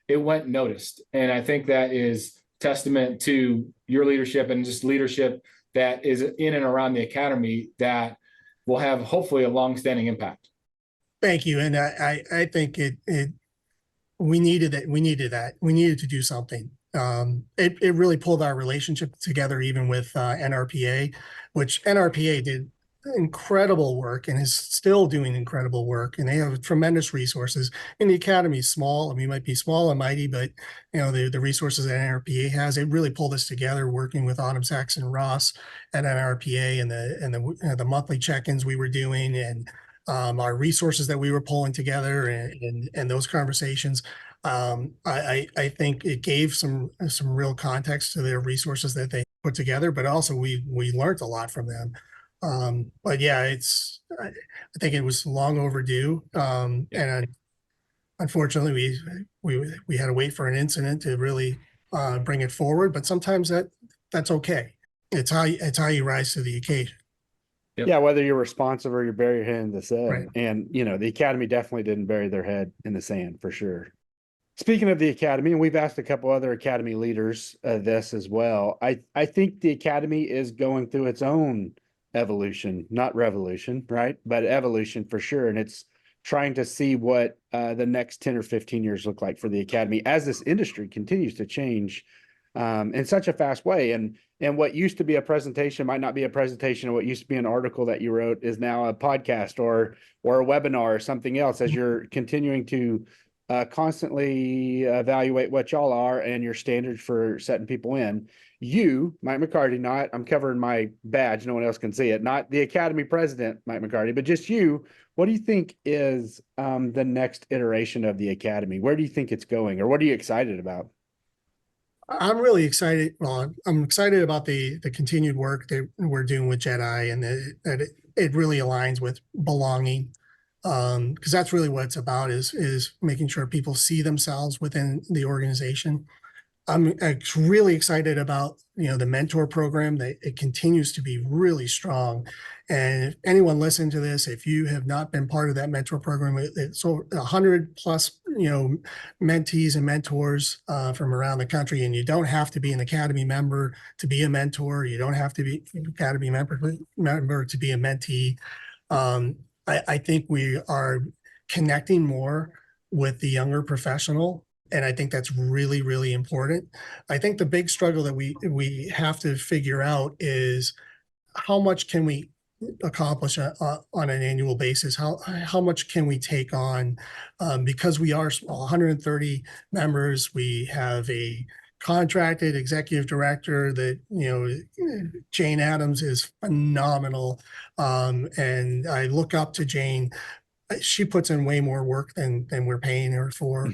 it went noticed. And I think that is testament to your leadership, and just leadership that is in and around the Academy, that will have hopefully a long-standing impact. Thank you. And I think we needed that. We needed to do something. It really pulled our relationship together, even with NRPA, which NRPA did incredible work and is still doing incredible work. And they have tremendous resources. And the Academy is small. We might be small and mighty, but the resources that NRPA has, it really pulled us together, working with Autumn Saxon Ross at NRPA, and the monthly check-ins we were doing, and our resources that we were pulling together, and those conversations. I think it gave some real context to their resources that they put together, but also we learned a lot from them. But yeah, I think it was long overdue. And unfortunately we had to wait for an incident to really bring it forward, but sometimes that's okay. It's how you rise to the occasion. Yep. Yeah, whether you're responsive or you bury your head in the sand. Right. And the Academy definitely didn't bury their head in the sand, for sure. Speaking of the Academy, and we've asked a couple other Academy leaders this as well, I think the Academy is going through its own evolution, not revolution, right? But evolution for sure. And it's trying to see what the next 10 or 15 years look like for the Academy as this industry continues to change in such a fast way. And what used to be a presentation might not be a presentation, or what used to be an article that you wrote is now a podcast or a webinar or something else, as you're continuing to constantly evaluate what y'all are and your standards for setting people in. You, Mike McCarty, I'm covering my badge, no one else can see it, not the Academy president, Mike McCarty, but just you. What do you think is the next iteration of the Academy? Where do you think it's going, or what are you excited about? I'm really excited. Well, I'm excited about the continued work that we're doing with Jedi, and that it really aligns with belonging. Because that's really what it's about, is making sure people see themselves within the organization. I'm really excited about, the mentor program, that it continues to be really strong. And if anyone listening to this, if you have not been part of that mentor program, it's over 100 plus, mentees and mentors from around the country. And you don't have to be an Academy member to be a mentor. You don't have to be an Academy member to be a mentee. I think we are connecting more with the younger professional. And I think that's really, really important. I think the big struggle that we have to figure out is how much can we accomplish on an annual basis? How much can we take on? Because we are small, 130 members. We have a contracted executive director that, Jane Adams is phenomenal. And I look up to Jane. She puts in way more work than we're paying her for.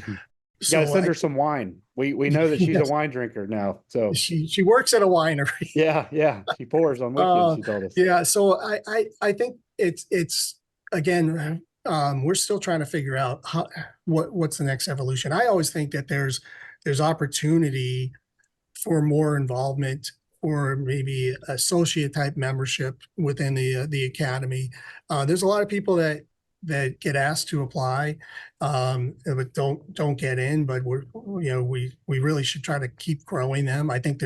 You gotta send her some wine. We know that she's a wine drinker now. So she works at a winery. Yeah. She pours on weekends, she told us. Yeah. So I think it's again, we're still trying to figure out what's the next evolution. I always think that there's opportunity for more involvement or maybe associate type membership within the academy. There's a lot of people that get asked to apply, but don't get in. But we really should try to keep growing them. I think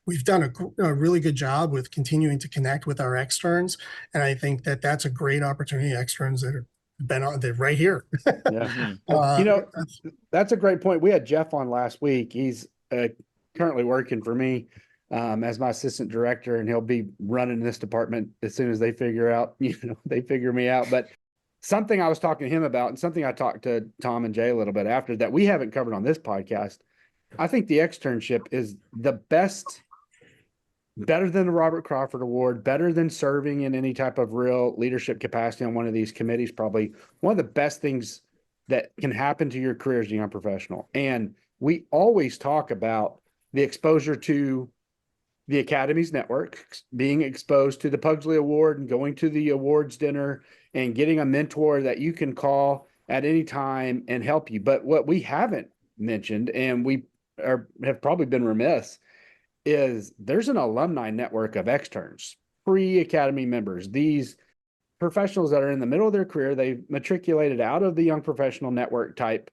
we've done a really good job with continuing to connect with our externs, and I think that's a great opportunity. Externs that have been on, they're right here. Yeah. That's a great point. We had Jeff on last week. He's currently working for me as my assistant director, and he'll be running this department as soon as they figure me out. But something I was talking to him about, and something I talked to Tom and Jay a little bit after that we haven't covered on this podcast. I think the externship is the best, better than the Robert Crawford Award, better than serving in any type of real leadership capacity on one of these committees. Probably one of the best things that can happen to your career as a young professional. And we always talk about the exposure to the Academy's network, being exposed to the Pugsley Award and going to the awards dinner and getting a mentor that you can call at any time and help you. But what we haven't mentioned, and we have probably been remiss, is there's an alumni network of externs, pre-Academy members, these professionals that are in the middle of their career. They've matriculated out of the young professional network type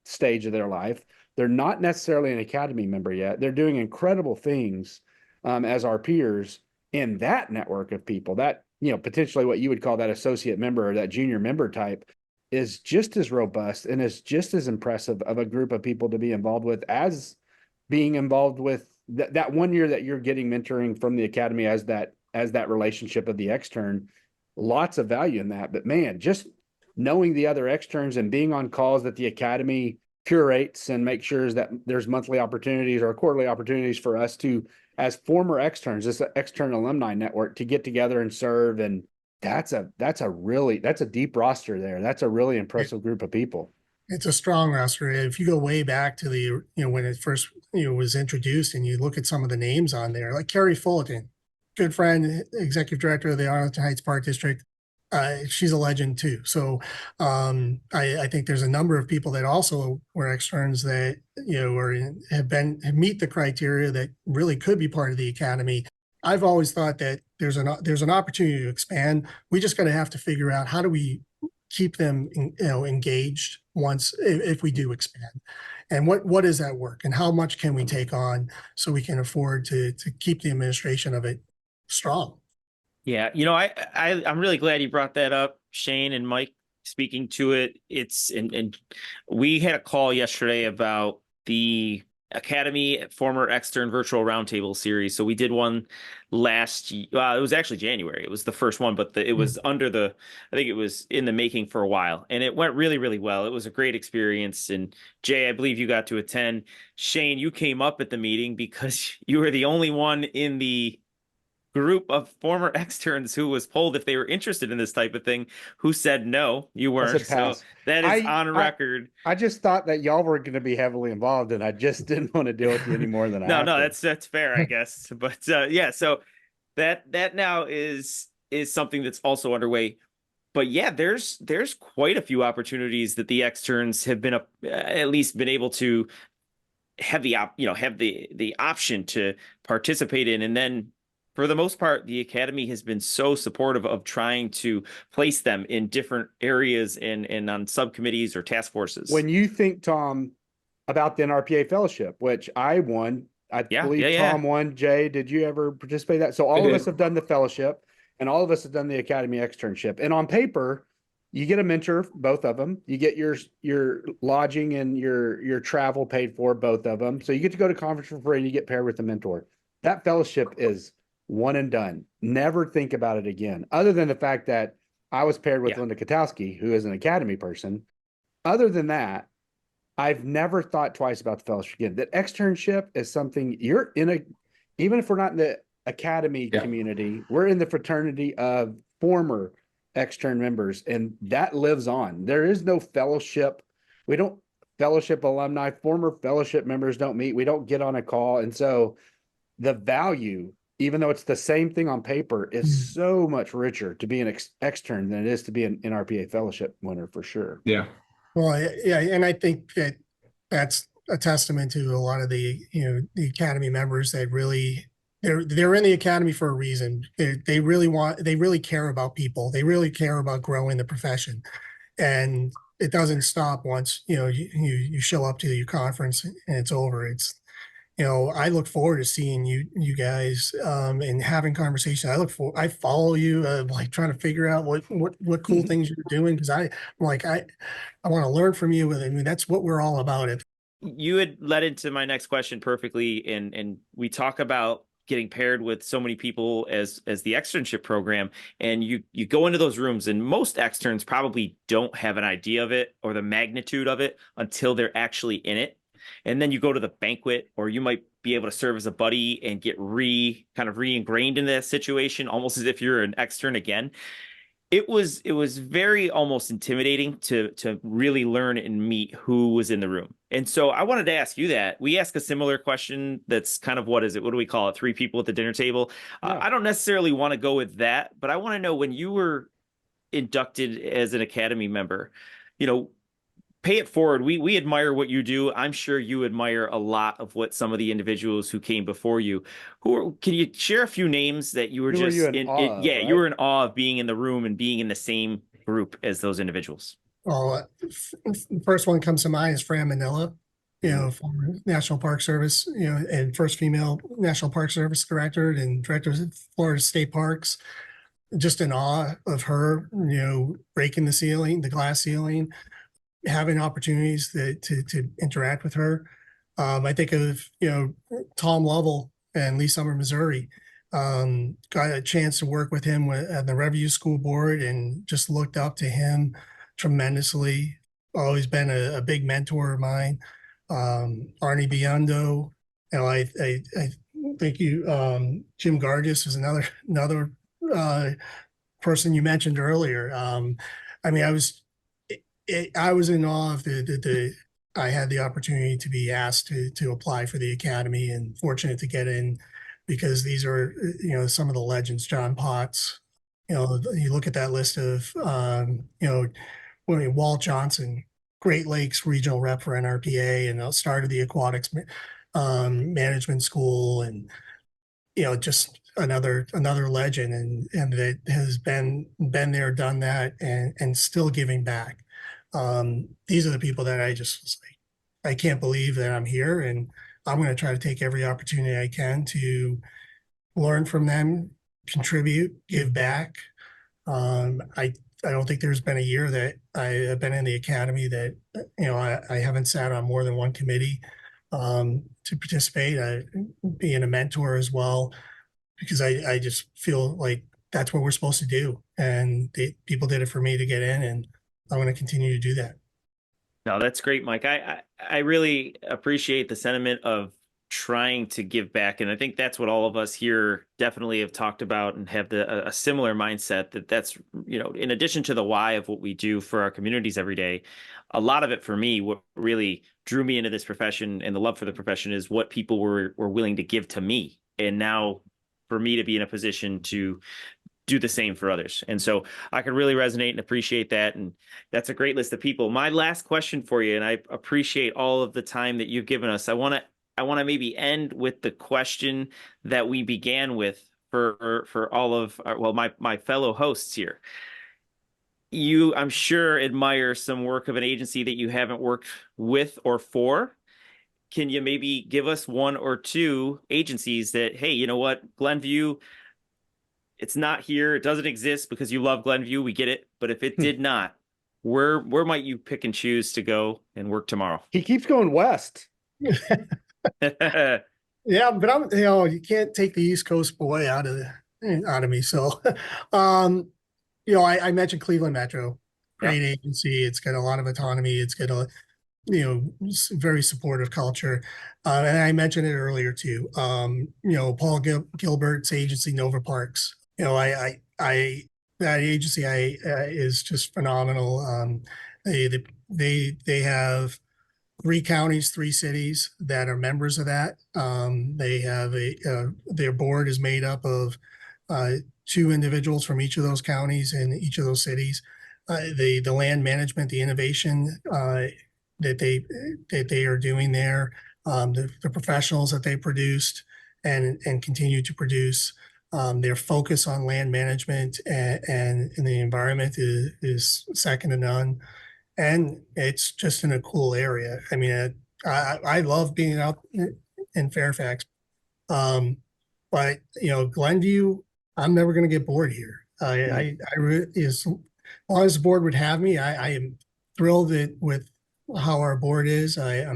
stage of their life. They're not necessarily an Academy member yet. They're doing incredible things as our peers in that network of people. That, potentially what you would call that associate member or that junior member type is just as robust and is just as impressive of a group of people to be involved with as being involved with that 1 year that you're getting mentoring from the Academy as that relationship of the extern. Lots of value in that. But man, just knowing the other externs and being on calls that the Academy curates and make sure that there's monthly opportunities or quarterly opportunities for us to, as former externs, this external alumni network, to get together and serve. And that's a deep roster there. That's a really impressive group of people. It's a strong roster. If you go way back to the, when it first, was introduced, and you look at some of the names on there, like Carrie Fullerton, good friend, executive director of the Arlington Heights Park District. She's a legend too. So I think there's a number of people that also were externs that, have meet the criteria that really could be part of the Academy. I've always thought that there's an opportunity to expand. We just got to have to figure out how do we keep them, engaged if we do expand, and what is that work, and how much can we take on so we can afford to keep the administration of it strong. Yeah, I'm really glad you brought that up, Shane and Mike, speaking to it. And we had a call yesterday about the Academy former extern virtual roundtable series. So we did one last it was actually January. It was the first one, but it was I think it was in the making for a while, and it went really, really well. It was a great experience. And Jay, I believe you got to attend. Shane, you came up at the meeting because you were the only one in the group of former externs who was polled if they were interested in this type of thing, who said no, you weren't. So that is on record. I just thought that y'all were going to be heavily involved, and I just didn't want to deal with you any more than I have to. That's fair, I guess. But yeah, so that now is something that's also underway. But yeah, there's quite a few opportunities that the externs have been at least been able to have the option to participate in. And then for the most part, the academy has been so supportive of trying to place them in different areas and on subcommittees or task forces. When you think, Tom, about the NRPA fellowship, which I won, I believe Tom won. Jay, did you ever participate in that? So all of us have done the fellowship, and all of us have done the academy externship. And on paper, you get a mentor, both of them. You get your lodging and your travel paid for, both of them. So you get to go to conference for free, and you get paired with a mentor. That fellowship is one and done. Never think about it again, other than the fact that I was paired with Linda Katowski, who is an academy person. Other than that, I've never thought twice about the fellowship again. That externship is something you're in even if we're not in the academy community, we're in the fraternity of former extern members, and that lives on. There is no fellowship. We don't fellowship alumni, former fellowship members don't meet. We don't get on a call. And so the value, even though it's the same thing on paper, is so much richer to be an extern than it is to be an NRPA fellowship winner, for sure. Yeah. Well, yeah, and I think that's a testament to a lot of the academy members that really they're in the academy for a reason. They really care about people. They really care about growing the profession, and it doesn't stop once you show up to your conference and it's over. It's I look forward to seeing you guys and having conversation. I follow you, like trying to figure out what cool things you're doing, because I want to learn from you. I mean, that's what we're all about. You had led into my next question perfectly, and we talk about getting paired with so many people as the externship program, and you go into those rooms, and most externs probably don't have an idea of it or the magnitude of it until they're actually in it. And then you go to the banquet, or you might be able to serve as a buddy and get kind of re-ingrained in that situation, almost as if you're an extern again. It was very almost intimidating to really learn and meet who was in the room. And so I wanted to ask you that. We ask a similar question that's kind of, what is it? What do we call it? 3 people at the dinner table. I don't necessarily want to go with that, but I want to know, when you were inducted as an academy member, pay it forward. We admire what you do. I'm sure you admire a lot of what some of the individuals who came before you. Can you share a few names that you were just in awe of, right? You were in awe of being in the room and being in the same group as those individuals. Well, the first one comes to mind is Fran Manila, former National Park Service, and first female National Park Service director and director of Florida State Parks. Just in awe of her, breaking the glass ceiling, having opportunities to interact with her. I think of, Tom Lovell and Lee Summer, Missouri. Got a chance to work with him at the Review School Board, and just looked up to him tremendously. Always been a big mentor of mine. Arnie Biondo. I think Jim Gargis is another person you mentioned earlier. I was in awe of I had the opportunity to be asked to apply for the academy, and fortunate to get in, because these are, some of the legends. John Potts, you look at that list of, Walt Johnson, Great Lakes regional rep for NRPA, and started the aquatics management school, and, just another legend, and that has been there, done that, and still giving back. These are the people that I just was like, I can't believe that I'm here, and I'm going to try to take every opportunity I can to learn from them, contribute, give back. I don't think there's been a year that I have been in the academy that, I haven't sat on more than one committee to participate, being a mentor as well, because I just feel like that's what we're supposed to do. And people did it for me to get in, and I'm going to continue to do that. No, that's great, Mike. I really appreciate the sentiment of trying to give back. And I think that's what all of us here definitely have talked about, and have a similar mindset, that's, in addition to the why of what we do for our communities every day, a lot of it for me, what really drew me into this profession and the love for the profession, is what people were willing to give to me. And now for me to be in a position to do the same for others. And so I could really resonate and appreciate that. And that's a great list of people. My last question for you, and I appreciate all of the time that you've given us. I want to maybe end with the question that we began with for all of my fellow hosts here. You, I'm sure, admire some work of an agency that you haven't worked with or for. Can you maybe give us one or two agencies that, hey, you know what, Glenview, it's not here, it doesn't exist because you love Glenview, we get it. But if it did not, where might you pick and choose to go and work tomorrow? He keeps going west. Yeah, but you can't take the East Coast boy out of me. So, I mentioned Cleveland Metro, great agency. It's got a lot of autonomy. It's got a, very supportive culture. And I mentioned it earlier too. Paul Gilbert's agency, Nova Parks. That agency is just phenomenal. They have 3 counties, 3 cities that are members of that. They have their board is made up of 2 individuals from each of those counties and each of those cities. The land management, the innovation that they are doing there, the professionals that they produced and continue to produce, their focus on land management and the environment is second to none. And it's just in a cool area. I mean, I love being out in Fairfax. But Glenview, I'm never going to get bored here. I really, as long as the board would have me, I am thrilled with how our board is. I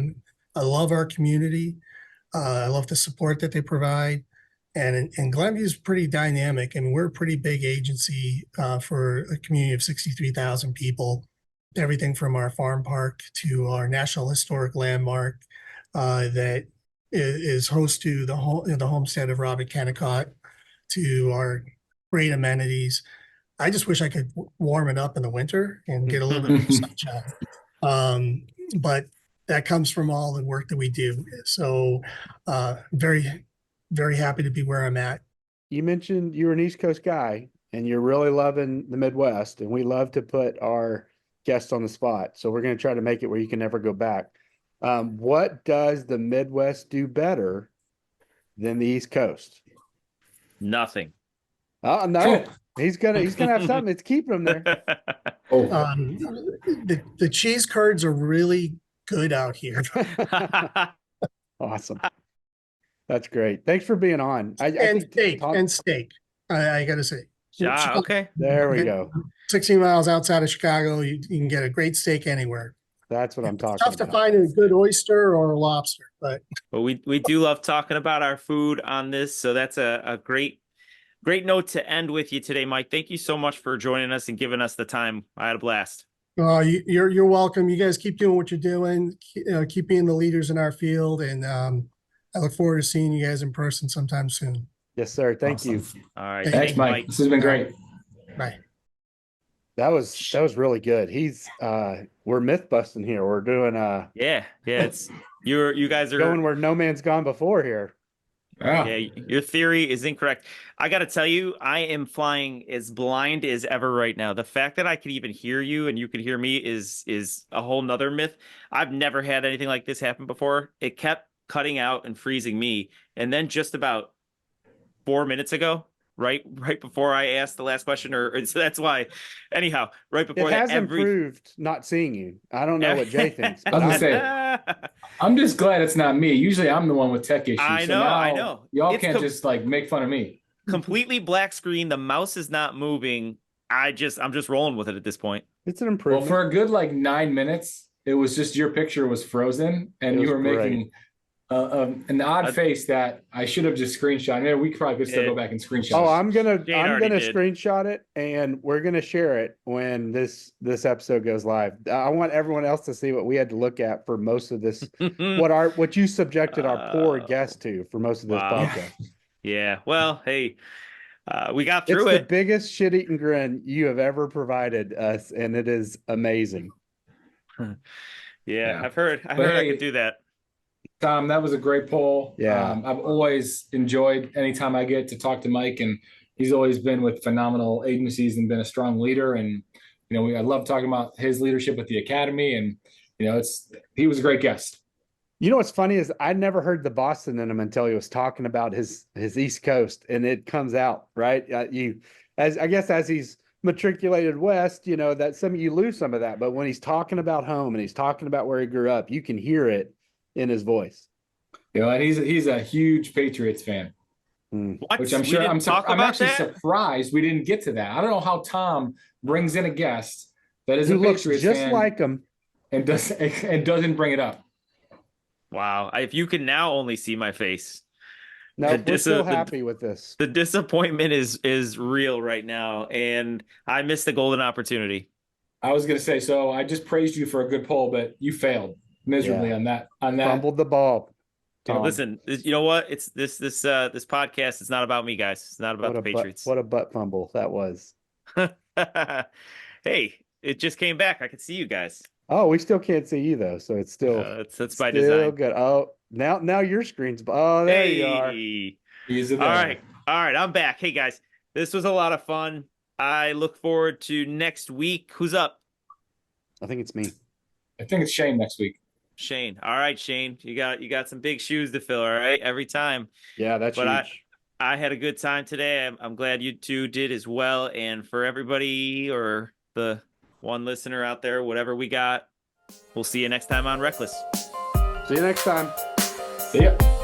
love our community. I love the support that they provide. And Glenview is pretty dynamic. I mean, we're a pretty big agency for a community of 63,000 people. Everything from our farm park to our National Historic Landmark that is host to the homestead of Robert Kennicott, to our great amenities. I just wish I could warm it up in the winter and get a little bit of sunshine. But that comes from all the work that we do. So very, very happy to be where I'm at. You mentioned you're an East Coast guy and you're really loving the Midwest, and we love to put our guests on the spot. So we're going to try to make it where you can never go back. What does the Midwest do better than the East Coast? Nothing. Oh, no. He's gonna have something that's keeping him there. The cheese curds are really good out here. Awesome. That's great. Thanks for being on. Steak. I gotta say. Okay. There we go. 16 miles outside of Chicago, you can get a great steak anywhere. That's what I'm talking about. Tough to find a good oyster or a lobster, but we do love talking about our food on this. So that's a great note to end with you today, Mike. Thank you so much for joining us and giving us the time. I had a blast. You're welcome. You guys keep doing what you're doing. Keep being the leaders in our field, and I look forward to seeing you guys in person sometime soon. Yes, sir. Thank you. All right. Thanks, Mike. This has been great. Bye. That was really good. We're myth busting here. We're doing yeah. It's you guys are going where no man's gone before here. Yeah, your theory is incorrect. I got to tell you, I am flying as blind as ever right now. The fact that I can even hear you and you can hear me is a whole nother myth. I've never had anything like this happen before. It kept cutting out and freezing me. And then just about 4 minutes ago, right before I asked the last question, so that's why. Anyhow, right before it has improved not seeing you. I don't know what Jay thinks. I was gonna say, I'm just glad it's not me. Usually I'm the one with tech issues. I know. Y'all can't just make fun of me. Completely black screen. The mouse is not moving. I'm just rolling with it at this point. It's an improvement. Well, for a good 9 minutes, it was just your picture was frozen and you were making an odd face that I should have just screenshot. Yeah, we probably could still go back and screenshot. Oh, I'm gonna screenshot it and we're gonna share it when this episode goes live. I want everyone else to see what we had to look at for most of this. what you subjected our poor guest to for most of this podcast. Yeah. Well, hey, we got through it. It's the biggest shit-eating grin you have ever provided us, and it is amazing. Yeah. I've heard I could do that. Tom, that was a great poll. Yeah. I've always enjoyed anytime I get to talk to Mike and He's always been with phenomenal agencies and been a strong leader. And, I love talking about his leadership with the academy. And, he was a great guest. You know what's funny is I never heard the Boston in him until he was talking about his East Coast, and it comes out, right? As he's matriculated west, that you lose some of that, but when he's talking about home and he's talking about where he grew up, you can hear it in his voice. And he's a huge Patriots fan. What? Which I'm sure I'm actually surprised we didn't get to that. I don't know how Tom brings in a guest that is Who a looks Patriots just fan like him and doesn't bring it up. Wow. If you can now only see my face. No, we're still happy with this. The disappointment is real right now, and I missed the golden opportunity. I was going to say, so I just praised you for a good poll, but you failed miserably on that. Fumbled the ball. Tom. Listen, you know what? It's this podcast. It's not about me, guys. It's not about the Patriots. What a butt fumble that was. Hey, it just came back. I can see you guys. Oh, we still can't see you though, so it's still that's by design. Good. Oh, now your screen's. Oh, there you are. He's there. All right, I'm back. Hey guys, this was a lot of fun. I look forward to next week. Who's up? I think it's me. I think it's Shane next week. Shane. All right, Shane. You got some big shoes to fill, all right? Every time. Yeah, that's huge. I had a good time today. I'm glad you two did as well. And for everybody or the one listener out there, whatever we got, we'll see you next time on RecLess. See you next time. See ya.